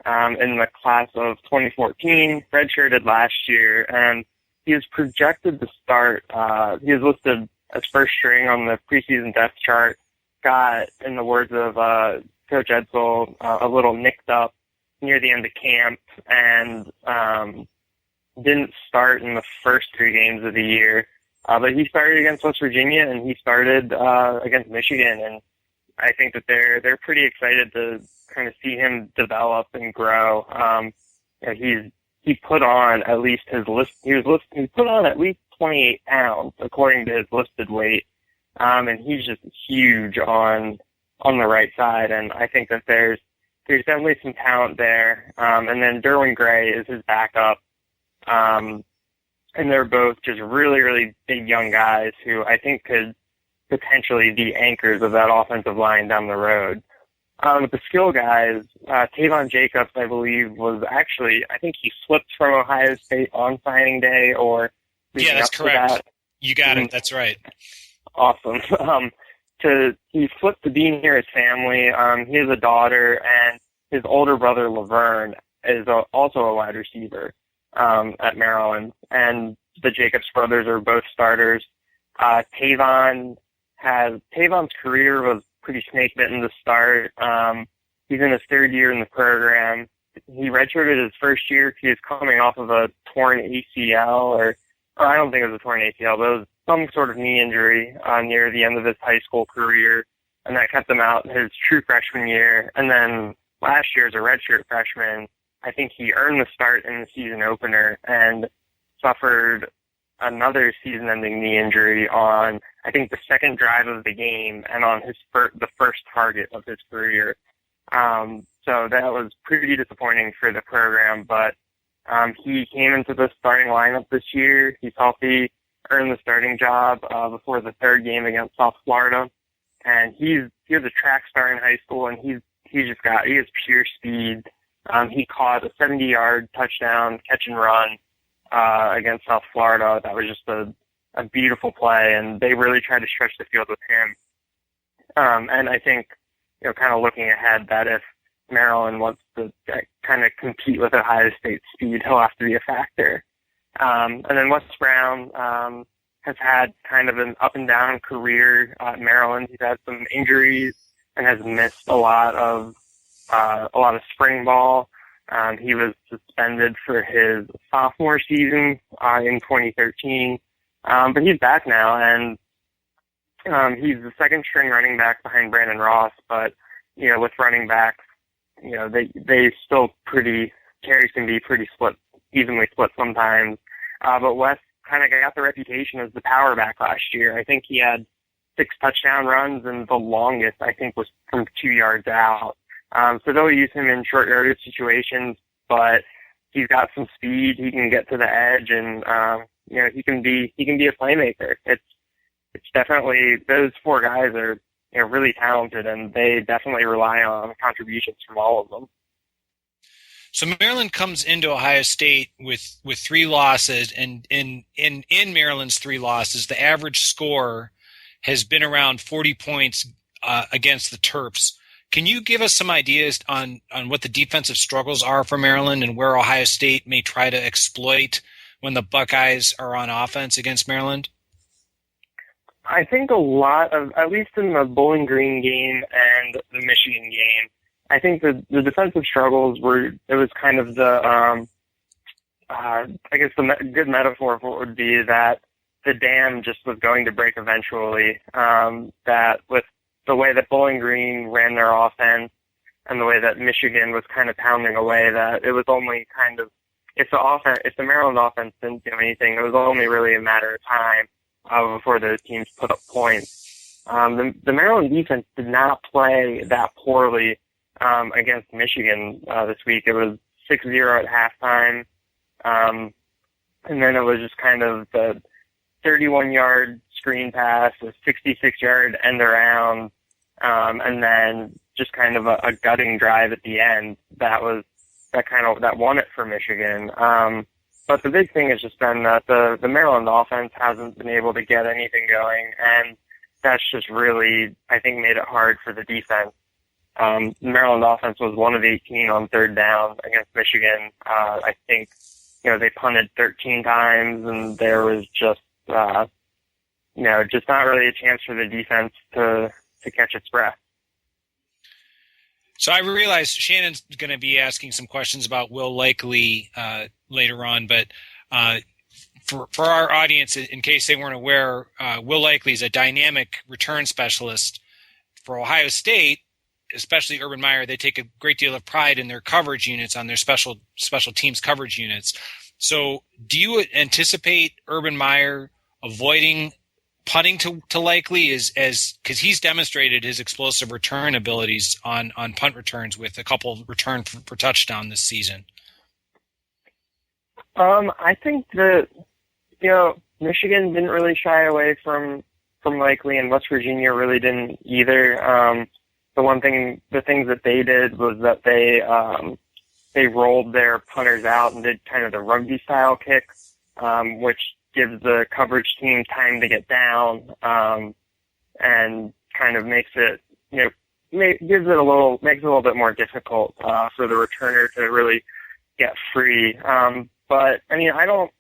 in the class of 2014, redshirted last year, and he was projected to start. He was listed as first string on the preseason depth chart. Got, in the words of Coach Edsel, a little nicked up near the end of camp, and didn't start in the first 3 games of the year. But he started against West Virginia, and he started against Michigan, and I think that they're pretty excited to kind of see him develop and grow. He put on at least his list. He put on at least 28 pounds according to his listed weight, and he's just huge on the right side. And I think that there's definitely some talent there. And then Derwin Gray is his backup. And they're both just really, really big young guys who I think could potentially the anchors of that offensive line down the road. With the skill guys, Tavon Jacobs, I believe, I think he slipped from Ohio State on signing day or
yeah, that's correct.
That.
You got it. That's right.
Awesome. He flipped to being near his family. He has a daughter, and his older brother Laverne is also a wide receiver at Maryland. And the Jacobs brothers are both starters. Tavon's career was pretty snake bitten to start. He's in his third year in the program. He redshirted his first year. He was coming off of a torn ACL, or I don't think it was a torn ACL, but it was some sort of knee injury near the end of his high school career, and that kept him out his true freshman year. And then last year as a redshirt freshman, I think he earned the start in the season opener and suffered another season-ending knee injury on, I think, the second drive of the game and on the first target of his career. So that was pretty disappointing for the program, but he came into the starting lineup this year. He's healthy, earned the starting job before the third game against South Florida, and he was a track star in high school, and he has pure speed. He caught a 70-yard touchdown catch and run against South Florida. That was just a beautiful play, and they really tried to stretch the field with him. And I think, kind of looking ahead, that if Maryland wants to kind of compete with Ohio State's speed, he'll have to be a factor. And then Wes Brown has had kind of an up and down career at Maryland. He's had some injuries and has missed a lot of spring ball. He was suspended for his sophomore season in 2013, but he's back now, and he's the second string running back behind Brandon Ross. But with running backs, they still carries can be pretty evenly split sometimes. But Wes kind of got the reputation as the power back last year. I think he had 6 touchdown runs, and the longest, I think, was from 2 yards out. So they'll use him in short yardage situations, but he's got some speed. He can get to the edge, and he can be a playmaker. It's definitely, those 4 guys are really talented, and they definitely rely on contributions from all of them.
So Maryland comes into Ohio State with 3 losses, and in Maryland's 3 losses, the average score has been around 40 points against the Terps. Can you give us some ideas on what the defensive struggles are for Maryland and where Ohio State may try to exploit when the Buckeyes are on offense against Maryland?
I think a lot of, at least in the Bowling Green game and the Michigan game, I think the defensive struggles it was kind of the, I guess the good metaphor for it would be that the dam just was going to break eventually, that with the way that Bowling Green ran their offense and the way that Michigan was kind of pounding away, that it was only kind of, if the Maryland offense didn't do anything, it was only really a matter of time before those teams put up points. The Maryland defense did not play that poorly against Michigan this week. It was 6-0 at halftime, and then it was just kind of the 31-yard screen pass, a 66-yard end around, and then just kind of a gutting drive at the end. That won it for Michigan. But the big thing has just been that the Maryland offense hasn't been able to get anything going, and that's just really, I think, made it hard for the defense. The Maryland offense was 1 of 18 on third down against Michigan. I think, they punted 13 times, and there was just not really a chance for the defense to catch its breath.
So I realize Shannon's going to be asking some questions about Will Likely later on, but for our audience, in case they weren't aware, Will Likely is a dynamic return specialist for Ohio State, especially Urban Meyer. They take a great deal of pride in their coverage units, on their special teams coverage units. So do you anticipate Urban Meyer avoiding punting to Likely because he's demonstrated his explosive return abilities on punt returns with a couple return for touchdown this season?
I think that, Michigan didn't really shy away from from likely, and West Virginia really didn't either. The things that they did was that they rolled their punters out and did kind of the rugby style kick, which gives the coverage team time to get down, and kind of makes it, makes it a little bit more difficult for the returner to really get free. But I mean, I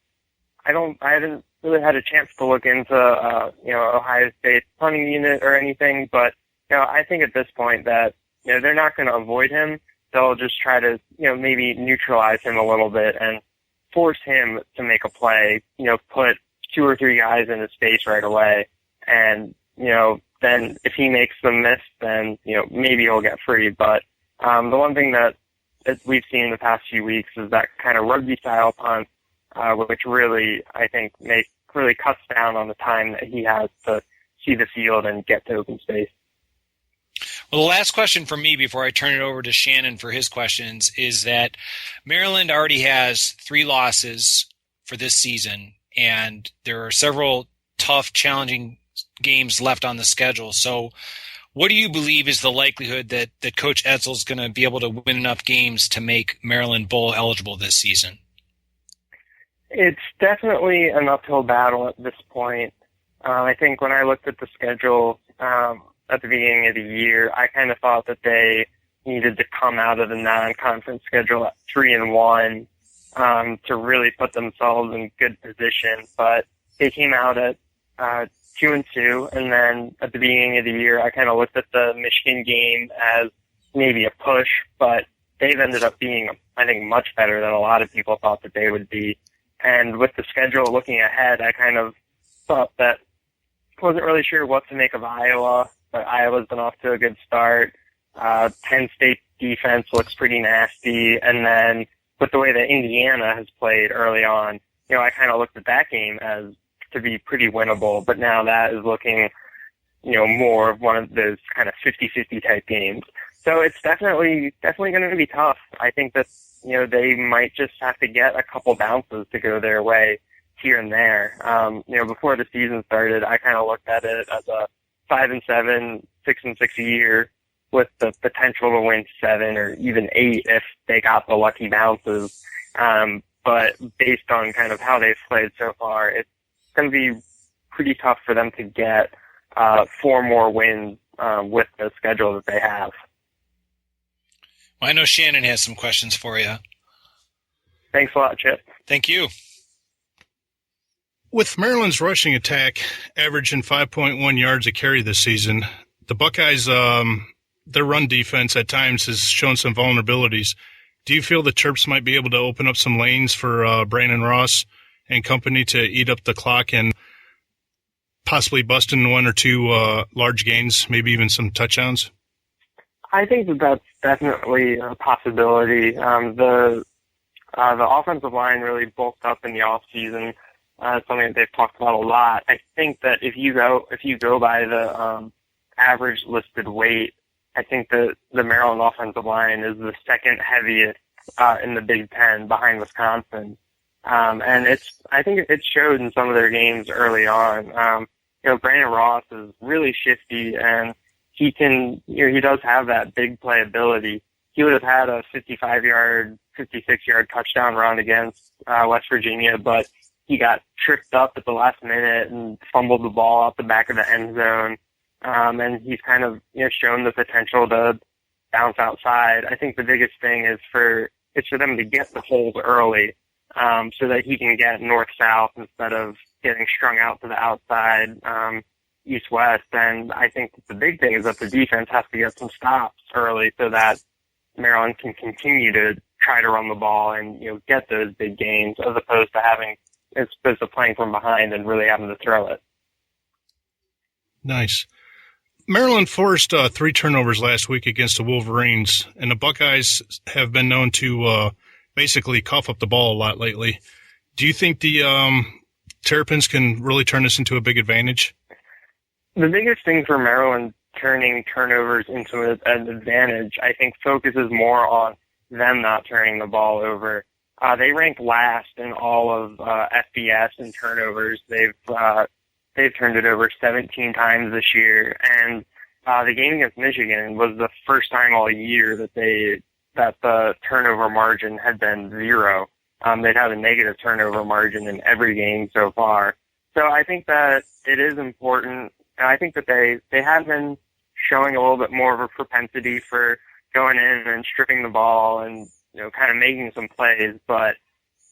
haven't really had a chance to look into Ohio State's punting unit or anything, but I think at this point that they're not going to avoid him. They'll just try to maybe neutralize him a little bit and force him to make a play. Put 2 or 3 guys in his face right away, and then if he makes them miss, then maybe he'll get free. But the one thing that we've seen in the past few weeks is that kind of rugby style punt, which really I think really cuts down on the time that he has to see the field and get to open space.
Well, the last question for me before I turn it over to Shannon for his questions is that Maryland already has 3 losses for this season, and there are several tough, challenging games left on the schedule. So what do you believe is the likelihood that Coach Edsall's going to be able to win enough games to make Maryland bowl eligible this season?
It's definitely an uphill battle at this point. I think when I looked at the schedule at the beginning of the year, I kind of thought that they needed to come out of the non-conference schedule at 3-1 to really put themselves in good position. But they came out at 2-2, and then at the beginning of the year, I kind of looked at the Michigan game as maybe a push, but they've ended up being, I think, much better than a lot of people thought that they would be. And with the schedule looking ahead, I kind of thought that wasn't really sure what to make of Iowa, but Iowa's been off to a good start. Penn State defense looks pretty nasty, and then with the way that Indiana has played early on, I kind of looked at that game as to be pretty winnable, but now that is looking, more of one of those kind of 50-50 type games. So it's definitely going to be tough. I think that, they might just have to get a couple bounces to go their way here and there. Before the season started, I kind of looked at it as a 5-7, 6-6 a year with the potential to win 7 or even 8 if they got the lucky bounces. But based on kind of how they've played so far, it's going to be pretty tough for them to get 4 more wins with the schedule that they have.
Well, I know Shannon has some questions for you.
Thanks a lot, Chip.
Thank you.
With Maryland's rushing attack averaging 5.1 yards a carry this season, the Buckeyes, their run defense at times has shown some vulnerabilities. Do you feel the Terps might be able to open up some lanes for Brandon Ross and company to eat up the clock and possibly bust in 1 or 2 large gains, maybe even some touchdowns?
I think that's definitely a possibility. The offensive line really bulked up in the off season. Something that they've talked about a lot. I think that if you go by the average listed weight, I think that the Maryland offensive line is the second heaviest in the Big Ten behind Wisconsin. And I think it showed in some of their games early on. Brandon Ross is really shifty, and he does have that big play ability. He would have had a 56-yard touchdown run against West Virginia, but he got tripped up at the last minute and fumbled the ball out the back of the end zone. And he's kind of, shown the potential to bounce outside. I think the biggest thing is for them to get the holes early, so that he can get north-south instead of getting strung out to the outside, east-west. And I think the big thing is that the defense has to get some stops early so that Maryland can continue to try to run the ball and, get those big gains as opposed to playing from behind and really having to throw it.
Nice. Maryland forced 3 turnovers last week against the Wolverines, and the Buckeyes have been known to basically cough up the ball a lot lately. Do you think the Terrapins can really turn this into a big advantage?
The biggest thing for Maryland turning turnovers into an advantage, I think, focuses more on them not turning the ball over. They rank last in all of FBS in turnovers. They've they've turned it over 17 times this year, and the game against Michigan was the first time all year that the turnover margin had been 0. They'd had a negative turnover margin in every game so far. So I think that it is important, and I think that they have been showing a little bit more of a propensity for going in and stripping the ball and, kind of making some plays, but,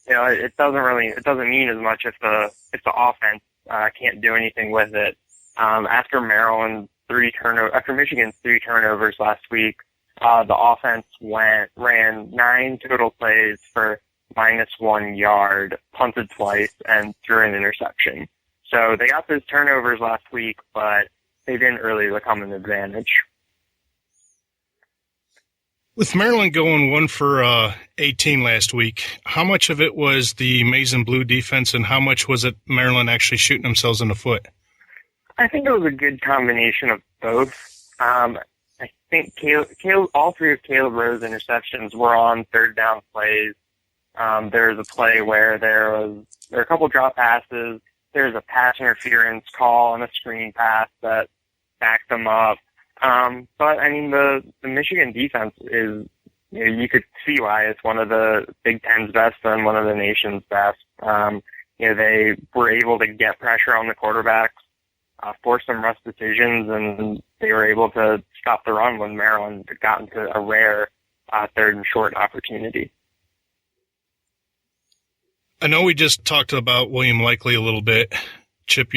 it doesn't mean as much if the offense can't do anything with it. After Michigan's 3 turnovers last week, the offense ran 9 total plays for -1 yard, punted twice, and threw an interception. So they got those turnovers last week, but they didn't really become an advantage.
With Maryland going 1 for 18 last week, how much of it was the maize and blue defense, and how much was it Maryland actually shooting themselves in the foot?
I think it was a good combination of both. I think all 3 of Caleb Rowe's interceptions were on third down plays. There was a play where there were a couple drop passes. There was a pass interference call and a screen pass that backed them up. But I mean, the Michigan defense is, you could see why it's one of the Big Ten's best and one of the nation's best. They were able to get pressure on the quarterbacks, force some rush decisions, and they were able to stop the run when Maryland got into a rare third and short opportunity.
I know we just talked about William Likely a little bit. Chip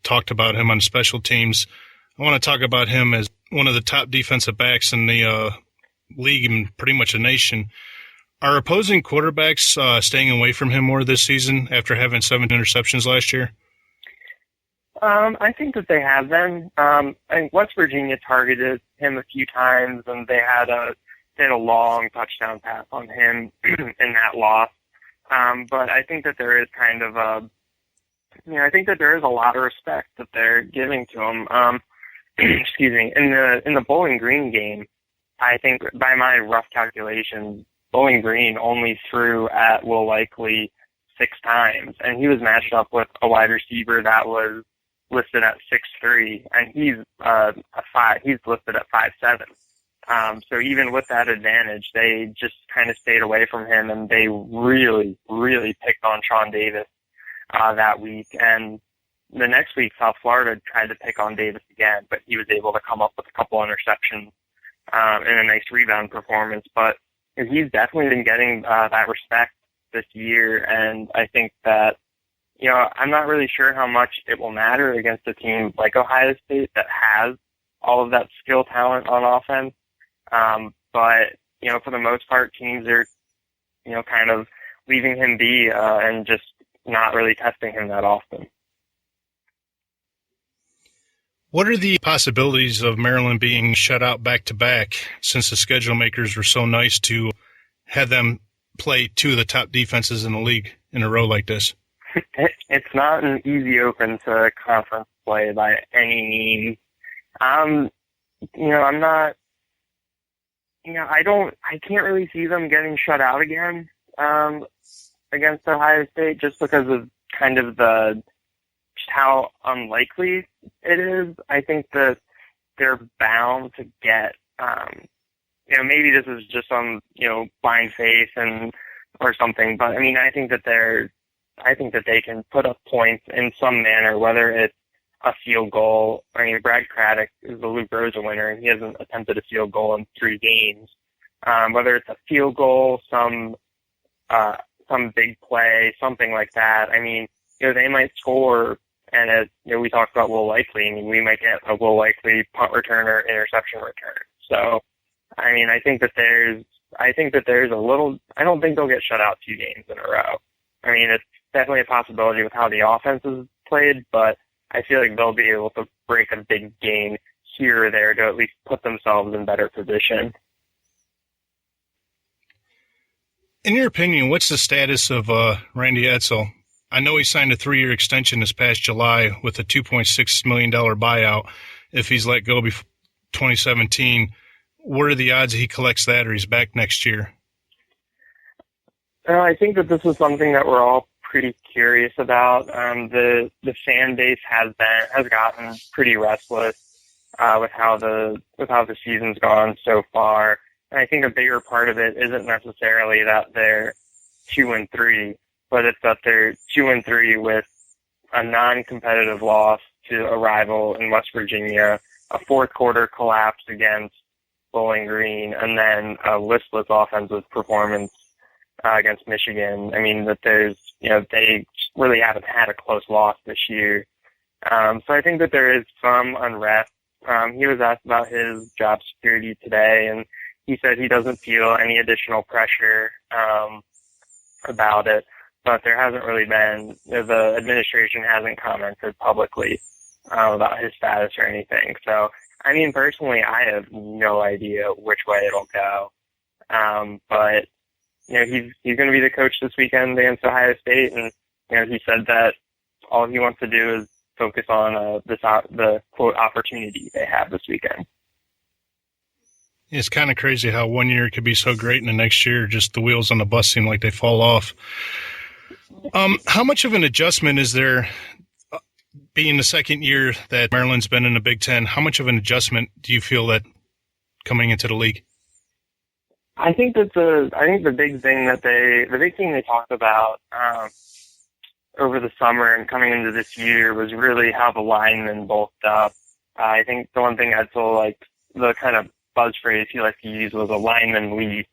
talked about him on special teams. I want to talk about him as one of the top defensive backs in the league and pretty much a nation. Are opposing quarterbacks staying away from him more this season after having 7 interceptions last year?
I think that they have been. I think West Virginia targeted him a few times, and they had a long touchdown pass on him in that loss. But I think that there is kind of I think that there is a lot of respect that they're giving to him. Excuse me. In the Bowling Green game, I think by my rough calculations, Bowling Green only threw at Will Likely 6 times, and he was matched up with a wide receiver that was listed at 6'3", and he's listed at 5'7". So even with that advantage, they just kind of stayed away from him, and they really, really picked on Sean Davis that week. And the next week, South Florida tried to pick on Davis again, but he was able to come up with a couple interceptions and a nice rebound performance. But he's definitely been getting that respect this year, and I think that, I'm not really sure how much it will matter against a team like Ohio State that has all of that skill talent on offense. But, for the most part, teams are, kind of leaving him be and just not really testing him that often.
What are the possibilities of Maryland being shut out back-to-back, since the schedule makers were so nice to have them play 2 of the top defenses in the league in a row like this?
It's not an easy open to conference play by any means. I'm not, I can't really see them getting shut out again against Ohio State, just because of kind of just how unlikely it is. I think that they're bound to get, maybe this is just some, blind faith or something, but I mean, I think that they can put up points in some manner, whether it's a field goal. I mean, Brad Craddock is the Luke Rosa winner, and he hasn't attempted a field goal in 3 games. Whether it's a field goal, some big play, something like that. I mean, they might score, and as we talked about Will Likely, I mean, we might get a Will Likely punt return or interception return. So, I mean, I think that there's a little. I don't think they'll get shut out 2 games in a row. I mean, it's definitely a possibility with how the offense is played, but I feel like they'll be able to break a big game here or there to at least put themselves in better position.
In your opinion, what's the status of Randy Edsall? I know he signed a 3-year extension this past July with a $2.6 million buyout if he's let go before 2017. What are the odds he collects that or he's back next year?
I think that this is something that we're all pretty curious about. The fan base has gotten pretty restless with how the season's gone so far. And I think a bigger part of it isn't necessarily that they're 2-3, but it's that they're 2-3 with a non-competitive loss to a rival in West Virginia, a fourth quarter collapse against Bowling Green, and then a listless offensive performance against Michigan. I mean, that they really haven't had a close loss this year. So I think that there is some unrest. He was asked about his job security today, and he said he doesn't feel any additional pressure about it, but there hasn't really been, the administration hasn't commented publicly about his status or anything. So, I mean, personally, I have no idea which way it'll go. But, he's going to be the coach this weekend against Ohio State, and, he said that all he wants to do is focus on the quote opportunity they have this weekend.
It's kind of crazy how one year could be so great and the next year just the wheels on the bus seem like they fall off. How much of an adjustment is there, being the second year that Maryland's been in the Big Ten? How much of an adjustment do you feel that coming into the league?
I think the big thing they talked about over the summer and coming into this year was really how the linemen bulked up. I think the one thing Edsel, the kind of buzz phrase he liked to use was a lineman lead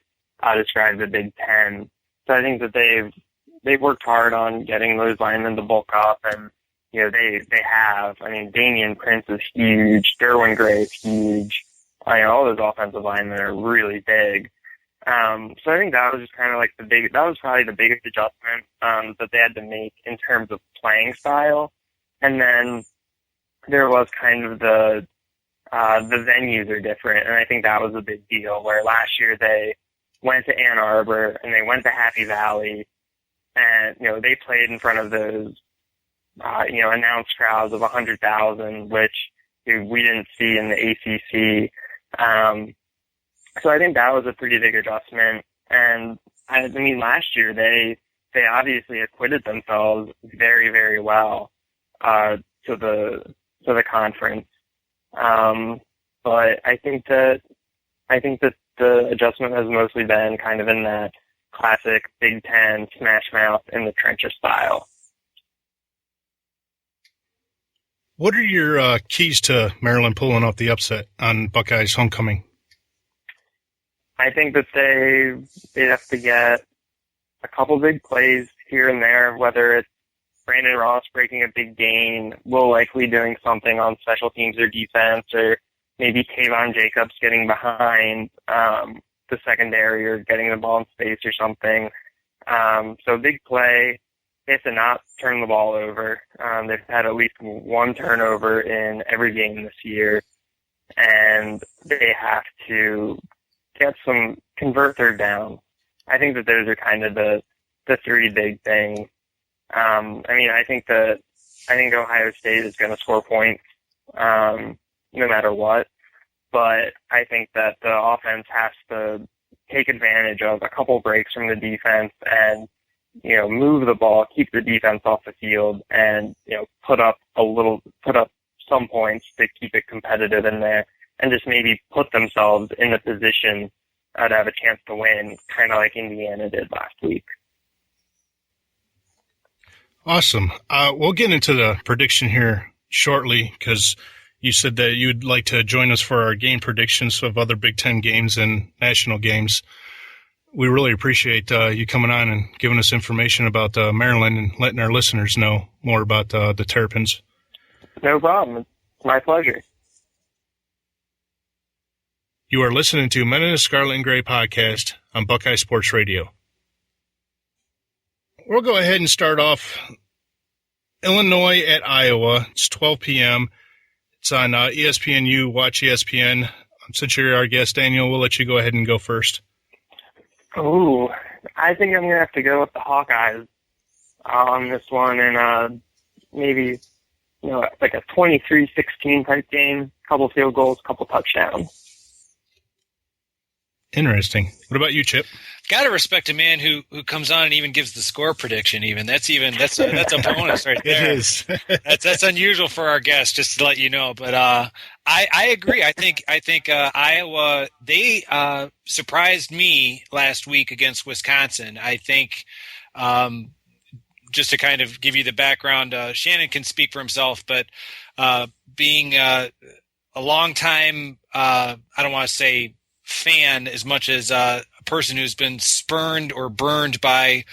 to describe the Big Ten. So I think that they've worked hard on getting those linemen to bulk up, and they have. I mean, Damian Prince is huge, Derwin Gray is huge. All those offensive linemen are really big. So I think that was just kind of that was probably the biggest adjustment that they had to make in terms of playing style. And then there was kind of the venues are different, and I think that was a big deal, where last year they went to Ann Arbor and they went to Happy Valley, and, they played in front of those, announced crowds of 100,000, which we didn't see in the ACC. So I think that was a pretty big adjustment. And I mean, last year they obviously acquitted themselves very, very well, to the conference. But I think that the adjustment has mostly been kind of in that classic Big Ten smash mouth in the trenches style.
What are your keys to Maryland pulling off the upset on Buckeyes homecoming?
I think that they have to get a couple big plays here and there, whether it's Brandon Ross breaking a big gain, Will Likely doing something on special teams or defense, or maybe Kayvon Jacobs getting behind the secondary or getting the ball in space or something. So big play. They have to not turn the ball over. They've had at least one turnover in every game this year, and they have to convert third down. I think that those are kind of the three big things. I think Ohio State is going to score points, no matter what. But I think that the offense has to take advantage of a couple breaks from the defense and, move the ball, keep the defense off the field, and, put up some points to keep it competitive in there, and just maybe put themselves in a position to have a chance to win, kind of like Indiana did last week.
Awesome. We'll get into the prediction here shortly, because you said that you'd like to join us for our game predictions of other Big Ten games and national games. We really appreciate you coming on and giving us information about Maryland and letting our listeners know more about the Terrapins.
No problem. It's my pleasure.
You are listening to Men in the Scarlet and Gray podcast on Buckeye Sports Radio. We'll go ahead and start off Illinois at Iowa. It's 12 p.m. It's on ESPNU. Watch ESPN. Since you're our guest, Daniel, we'll let you go ahead and go first.
Oh, I think I'm going to have to go with the Hawkeyes on this one, and maybe, like a 23-16 type game, couple field goals, couple touchdowns.
Interesting. What about you, Chip?
Got to respect a man who comes on and even gives the score prediction. Even that's a bonus right there.
It is.
That's unusual for our guests, just to let you know. But I agree. I think Iowa, they surprised me last week against Wisconsin. I think just to kind of give you the background, Shannon can speak for himself, but being a long time, I don't want to say fan as much as a person who's been spurned or burned by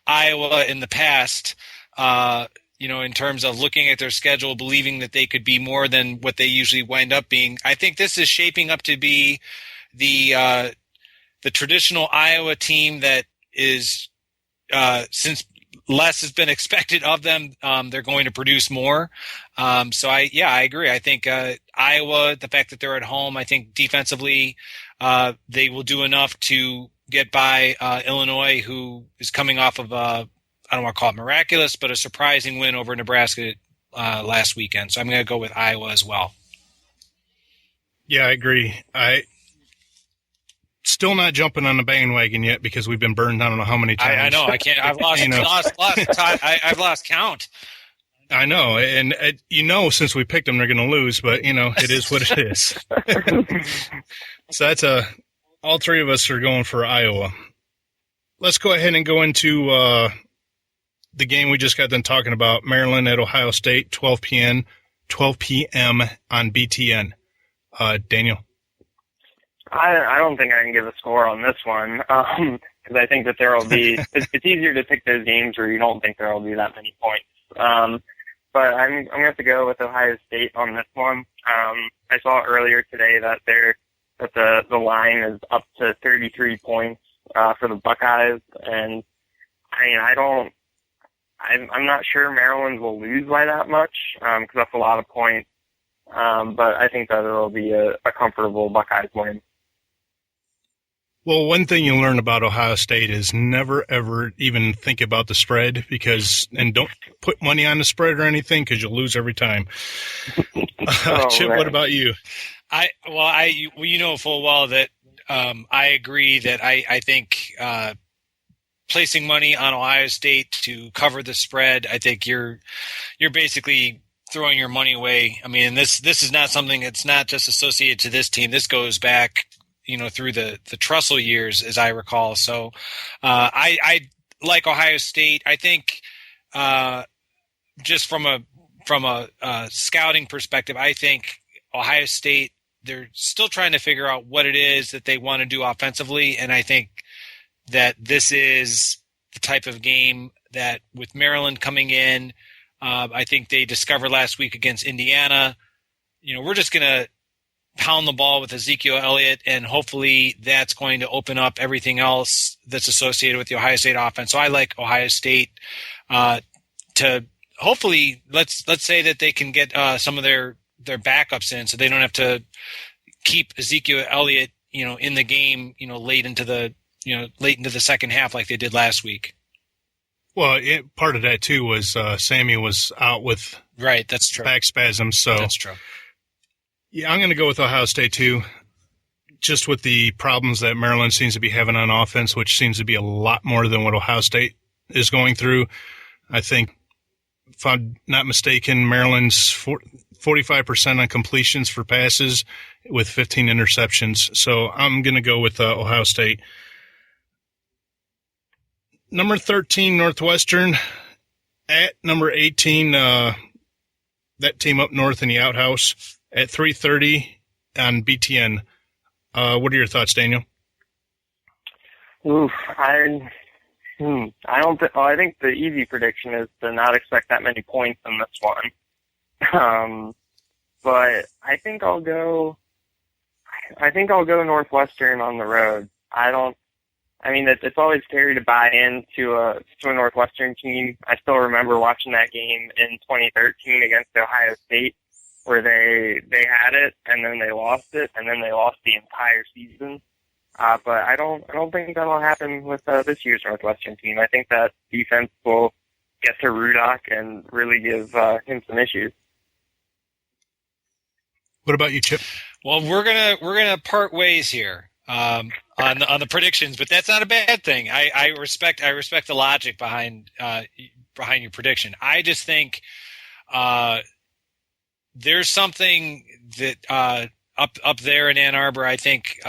Iowa in the past, in terms of looking at their schedule, believing that they could be more than what they usually wind up being. I think this is shaping up to be the traditional Iowa team that is, since less has been expected of them, they're going to produce more. So I agree. I think Iowa, the fact that they're at home, I think defensively they will do enough to get by Illinois, who is coming off of I don't want to call it miraculous, but a surprising win over Nebraska last weekend. So I'm going to go with Iowa as well.
Yeah, I agree. I still not jumping on the bandwagon yet because we've been burned I don't know how many times.
I know. I can't. I've lost time. I've lost count.
I know. And, since we picked them, they're going to lose. But, it is what it is. So that's all three of us are going for Iowa. Let's go ahead and go into the game we just got done talking about, Maryland at Ohio State, 12 p.m. on BTN. Daniel?
I don't think I can give a score on this one because I think that there will be – it's easier to pick those games where you don't think there will be that many points. But I'm going to have to go with Ohio State on this one. I saw earlier today that the line is up to 33 points for the Buckeyes, and I'm not sure Maryland will lose by that much because that's a lot of points. But I think that it'll be a comfortable Buckeyes win.
Well, one thing you learn about Ohio State is never, ever even think about the spread and don't put money on the spread or anything because you'll lose every time. Chip,
right.
What about you?
You know full well that I agree that I think placing money on Ohio State to cover the spread, I think you're basically throwing your money away. I mean, this is not something that's not just associated to this team. This goes back, through the Trussell years, as I recall. So I like Ohio State. I think just from a scouting perspective, I think Ohio State, they're still trying to figure out what it is that they want to do offensively, and I think that this is the type of game that with Maryland coming in, I think they discovered last week against Indiana, we're just going to pound the ball with Ezekiel Elliott, and hopefully that's going to open up everything else that's associated with the Ohio State offense. So I like Ohio State to hopefully let's say that they can get some of their backups in, so they don't have to keep Ezekiel Elliott, in the game, late into the second half like they did last week.
Well, part of that too was Sammy was out with
that's true.
Back spasms. So
that's true.
Yeah, I'm going to go with Ohio State too, just with the problems that Maryland seems to be having on offense, which seems to be a lot more than what Ohio State is going through. I think, if I'm not mistaken, Maryland's 45% on completions for passes with 15 interceptions. So I'm going to go with Ohio State. Number 13, Northwestern, at number 18, that team up north in the outhouse, at 3:30 on BTN. What are your thoughts, Daniel?
Oof, I think the easy prediction is to not expect that many points in this one. But I think I'll go Northwestern on the road. It's always scary to buy into a Northwestern team. I still remember watching that game in 2013 against Ohio State, where they had it and then they lost it and then they lost the entire season. But I don't think that'll happen with this year's Northwestern team. I think that defense will get to Rudock and really give him some issues.
What about you, Chip?
Well, we're gonna part ways here. on the predictions, but that's not a bad thing. I respect the logic behind your prediction. I just think there's something that up there in Ann Arbor. I think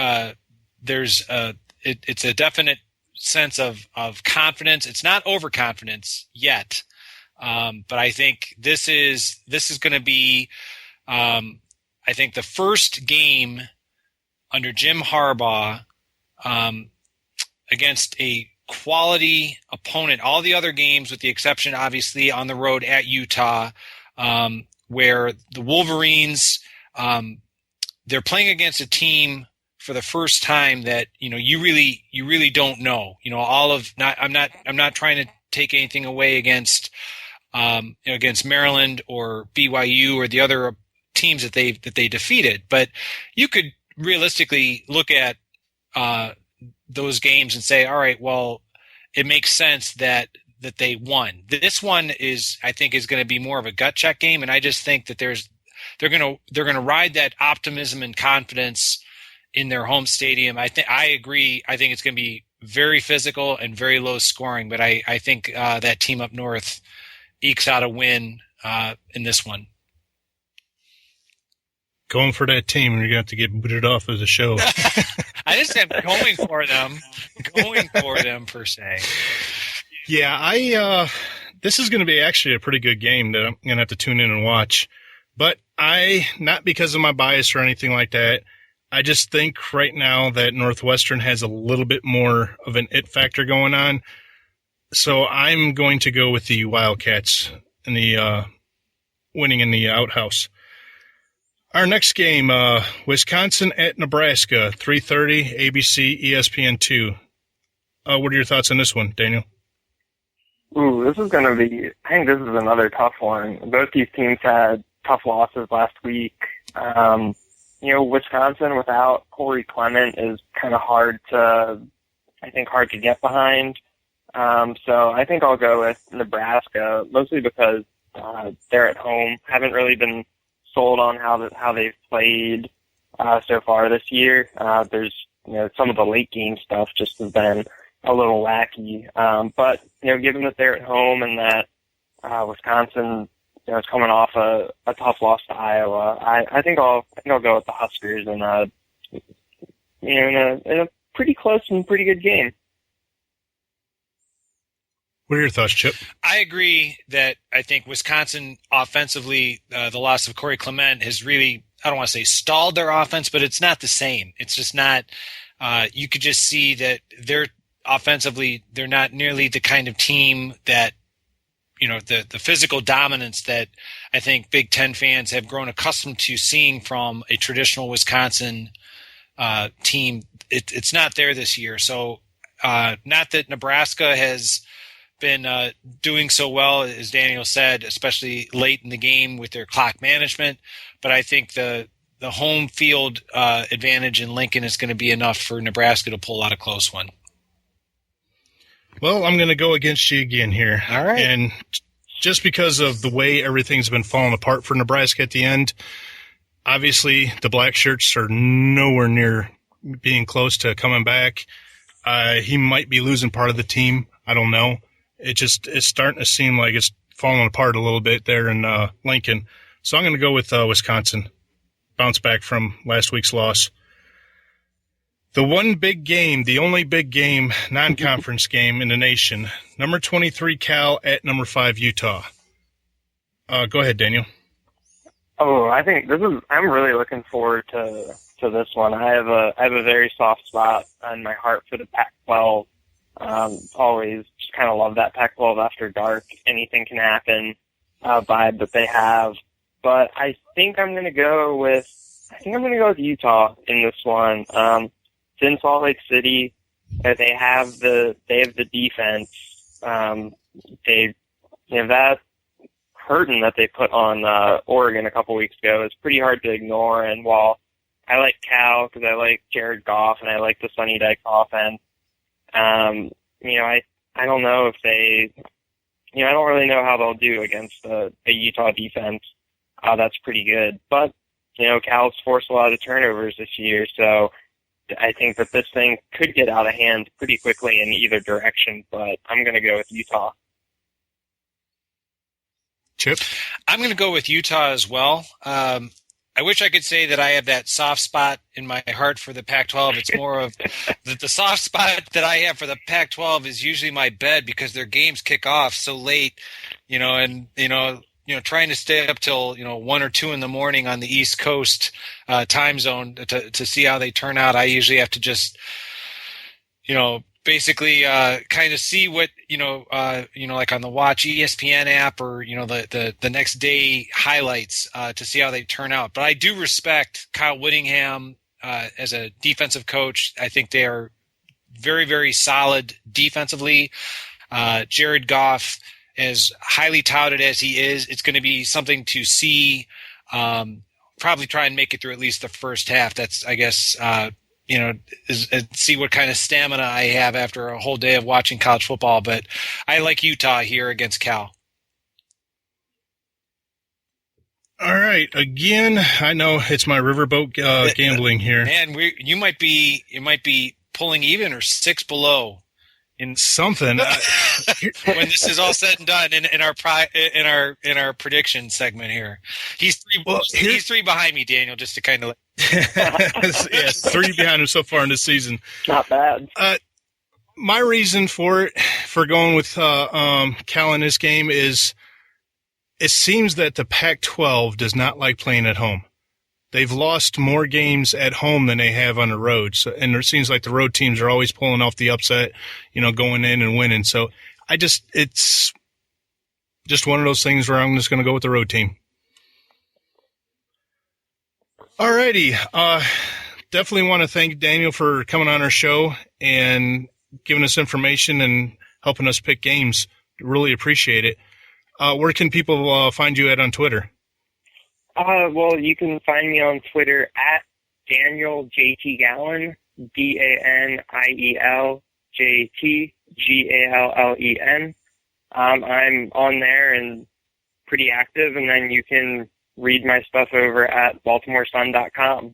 it's a definite sense of confidence. It's not overconfidence yet, but I think this is going to be. I think the first game under Jim Harbaugh against a quality opponent. All the other games, with the exception, obviously, on the road at Utah, where the Wolverines, they're playing against a team for the first time that you really don't know. I'm not trying to take anything away against against Maryland or BYU or the other teams that they defeated, but you could realistically look at those games and say, all right, well, it makes sense that they won. This one I think is going to be more of a gut check game, and I just think that they're going to ride that optimism and confidence in their home stadium. I agree. I think it's going to be very physical and very low scoring, but I think that team up north ekes out a win in this one.
Going for that team, and you're going to have to get booted off of the show.
I just am going for them per se.
Yeah, this is going to be actually a pretty good game that I'm going to have to tune in and watch. But not because of my bias or anything like that, I just think right now that Northwestern has a little bit more of an it factor going on. So I'm going to go with the Wildcats in the winning in the outhouse. Our next game, Wisconsin at Nebraska, 3:30, ABC, ESPN2. What are your thoughts on this one, Daniel?
Ooh, this is going to be, I think this is another tough one. Both these teams had tough losses last week. Wisconsin without Corey Clement is kind of hard to get behind. So I think I'll go with Nebraska, mostly because they're at home. Haven't really been sold on how they've played so far this year. There's some of the late game stuff just has been a little wacky. But given that they're at home and that Wisconsin is coming off a tough loss to Iowa, I think I'll go with the Huskers in a pretty close and pretty good game.
What are your thoughts, Chip?
I agree that I think Wisconsin offensively, the loss of Corey Clement has really, I don't want to say stalled their offense, but it's not the same. It's just not, you could just see that they're offensively, they're not nearly the kind of team that, the physical dominance that I think Big Ten fans have grown accustomed to seeing from a traditional Wisconsin team. It's not there this year. So not that Nebraska has been doing so well, as Daniel said, especially late in the game with their clock management. But I think the home field advantage in Lincoln is going to be enough for Nebraska to pull out a close one.
Well, I'm going to go against you again here.
All right.
And just because of the way everything's been falling apart for Nebraska at the end, obviously the black shirts are nowhere near being close to coming back. He might be losing part of the team. I don't know. It's starting to seem like it's falling apart a little bit there in Lincoln. So I'm going to go with Wisconsin. Bounce back from last week's loss. The one big game, the only big game, non-conference game in the nation. Number 23 Cal at number 5 Utah. Go ahead, Daniel.
Oh, I think I'm really looking forward to this one. I have a very soft spot on my heart for the Pac-12. Always just kind of love that Pac-12 after dark. Anything can happen vibe that they have. But I think I'm going to go with Utah in this one. It's in Salt Lake City. They have the defense. That hurting that they put on Oregon a couple weeks ago is pretty hard to ignore. And while I like Cal because I like Jared Goff and I like the Sonny Dykes offense, I don't know if they, I don't really know how they'll do against a Utah defense. That's pretty good. But, Cal's forced a lot of turnovers this year, so I think that this thing could get out of hand pretty quickly in either direction, but I'm going to go with Utah.
Chip?
I'm going to go with Utah as well. I wish I could say that I have that soft spot in my heart for the Pac-12. It's more of the soft spot that I have for the Pac-12 is usually my bed because their games kick off so late, and trying to stay up till 1 or 2 in the morning on the East Coast time zone to see how they turn out. I usually have to just basically kind of see what like on the Watch ESPN app or the next day highlights to see how they turn out. But I do respect Kyle Whittingham as a defensive coach. I think they are very, very solid defensively. Jared Goff, as highly touted as he is, it's going to be something to see. Probably try and make it through at least the first half. That's, I guess, see what kind of stamina I have after a whole day of watching college football. But I like Utah here against Cal.
All right. Again, I know it's my riverboat gambling here.
Man, you might be pulling even or 6 below in
something
when this is all said and done in our prediction segment here. He's 3 behind me, Daniel, just to kind of.
Yeah, 3 behind him so far in this season.
Not bad.
My reason for going with Cal in this game is it seems that the Pac-12 does not like playing at home. They've lost more games at home than they have on the road. So, and it seems like the road teams are always pulling off the upset, going in and winning. So it's just one of those things where I'm just going to go with the road team. Alrighty. Definitely want to thank Daniel for coming on our show and giving us information and helping us pick games. Really appreciate it. Where can people find you on Twitter?
Well, you can find me on Twitter at Daniel JT Gallen, DanielJTGallen. I'm on there and pretty active, and then you can read my stuff over at BaltimoreSun.com.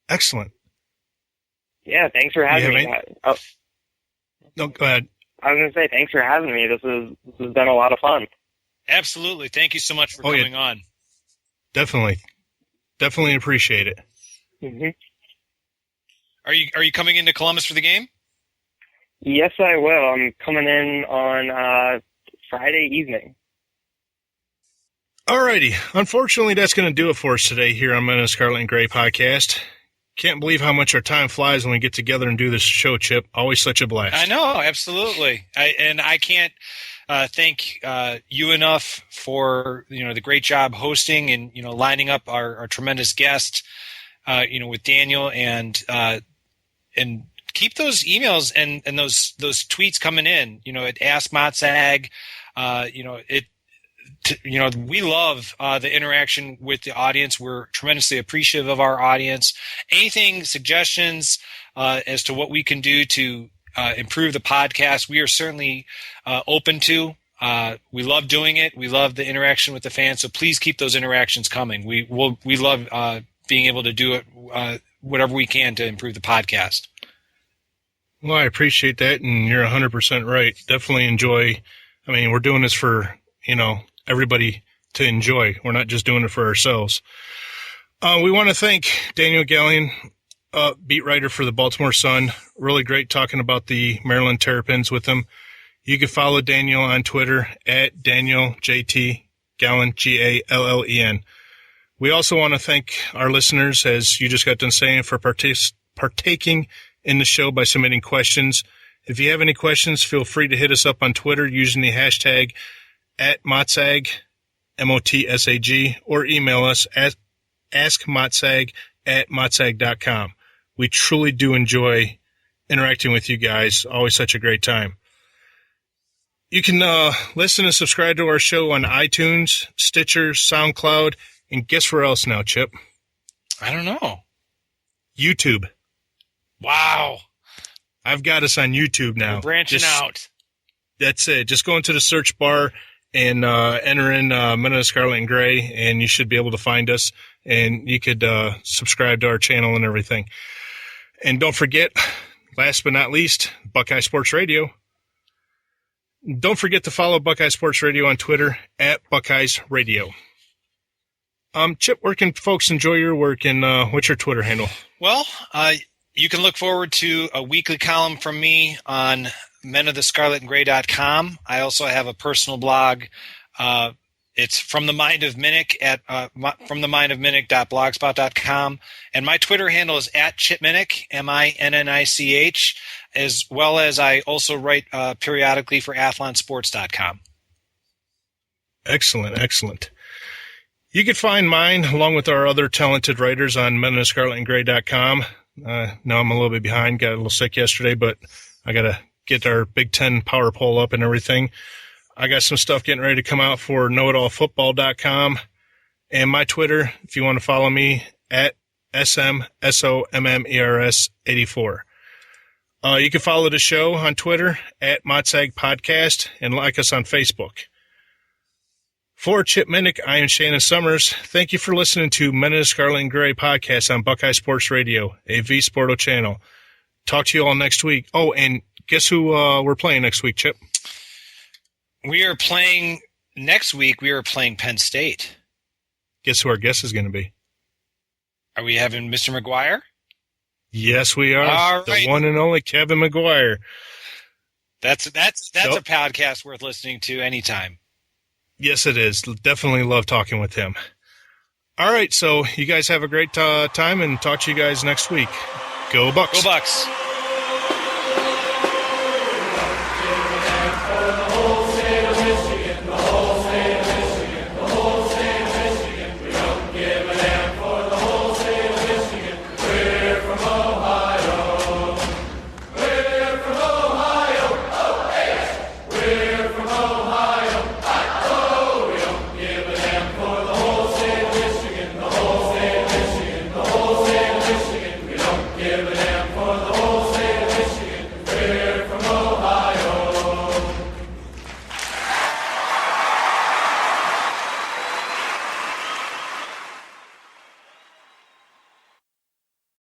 Excellent.
Yeah, thanks for having me.
No, go ahead.
I was going to say, thanks for having me. This has been a lot of fun.
Absolutely. Thank you so much for coming on.
Definitely appreciate it.
Mm-hmm.
Are you coming into Columbus for the game?
Yes, I will. I'm coming in on Friday evening.
Alrighty. Unfortunately, that's going to do it for us today here on Men of Scarlet and Gray podcast. Can't believe how much our time flies when we get together and do this show, Chip. Always such a blast.
I know, absolutely. I can't thank you enough for the great job hosting and lining up our tremendous guest with Daniel and keep those emails and those tweets coming in at Ask Motsag. We love the interaction with the audience. We're tremendously appreciative of our audience. Anything, suggestions as to what we can do to improve the podcast, we are certainly open to. We love doing it. We love the interaction with the fans. So please keep those interactions coming. We love being able to do it, whatever we can to improve the podcast.
Well, I appreciate that, and you're 100% right. Definitely enjoy. I mean, we're doing this for everybody to enjoy. We're not just doing it for ourselves. We want to thank Daniel Gallen, beat writer for the Baltimore Sun. Really great talking about the Maryland Terrapins with him. You can follow Daniel on Twitter at DanielJT Gallen, Gallen. We also want to thank our listeners, as you just got done saying, for partaking in the show by submitting questions. If you have any questions, feel free to hit us up on Twitter using the hashtag @Motsag, MOTSAG, or email us at askmotsag@motsag.com. We truly do enjoy interacting with you guys. Always such a great time. You can listen and subscribe to our show on iTunes, Stitcher, SoundCloud, and guess where else now, Chip?
I don't know.
YouTube.
Wow.
I've got us on YouTube now.
We're branching out.
That's it. Just go into the search bar and enter in Men of the Scarlet and Gray, and you should be able to find us, and you could subscribe to our channel and everything. And don't forget, last but not least, Buckeye Sports Radio. Don't forget to follow Buckeye Sports Radio on Twitter at Buckeyes Radio. Chip, where can folks enjoy your work, and what's your Twitter handle?
Well, you can look forward to a weekly column from me on menofthescarletandgray.com. I also have a personal blog. It's from the mind of Minnick at fromthemindofminnick.blogspot.com. And my Twitter handle is at Chip Minnick, MINNICH, as well as I also write periodically for athlonsports.com.
Excellent, excellent. You can find mine along with our other talented writers on menofthescarletandgray.com. Now I'm a little bit behind, got a little sick yesterday, but I got to get our Big Ten power poll up and everything. I got some stuff getting ready to come out for knowitallfootball.com, and my Twitter, if you want to follow me, at SMSOMMERS84. You can follow the show on Twitter at Motsag Podcast and like us on Facebook. For Chip Minnick, I am Shannon Summers. Thank you for listening to Men of the Scarlet and Gray podcast on Buckeye Sports Radio, a V Sporto channel. Talk to you all next week. Oh, and guess who we're playing next week, Chip?
Next week, we are playing Penn State.
Guess who our guest is going to be?
Are we having Mr. McGuire?
Yes, we are.
All right.
The one and only Kevin McGuire.
That's a podcast worth listening to anytime.
Yes, it is. Definitely love talking with him. All right, so you guys have a great time, and talk to you guys next week. Go Bucks.
Go Bucks.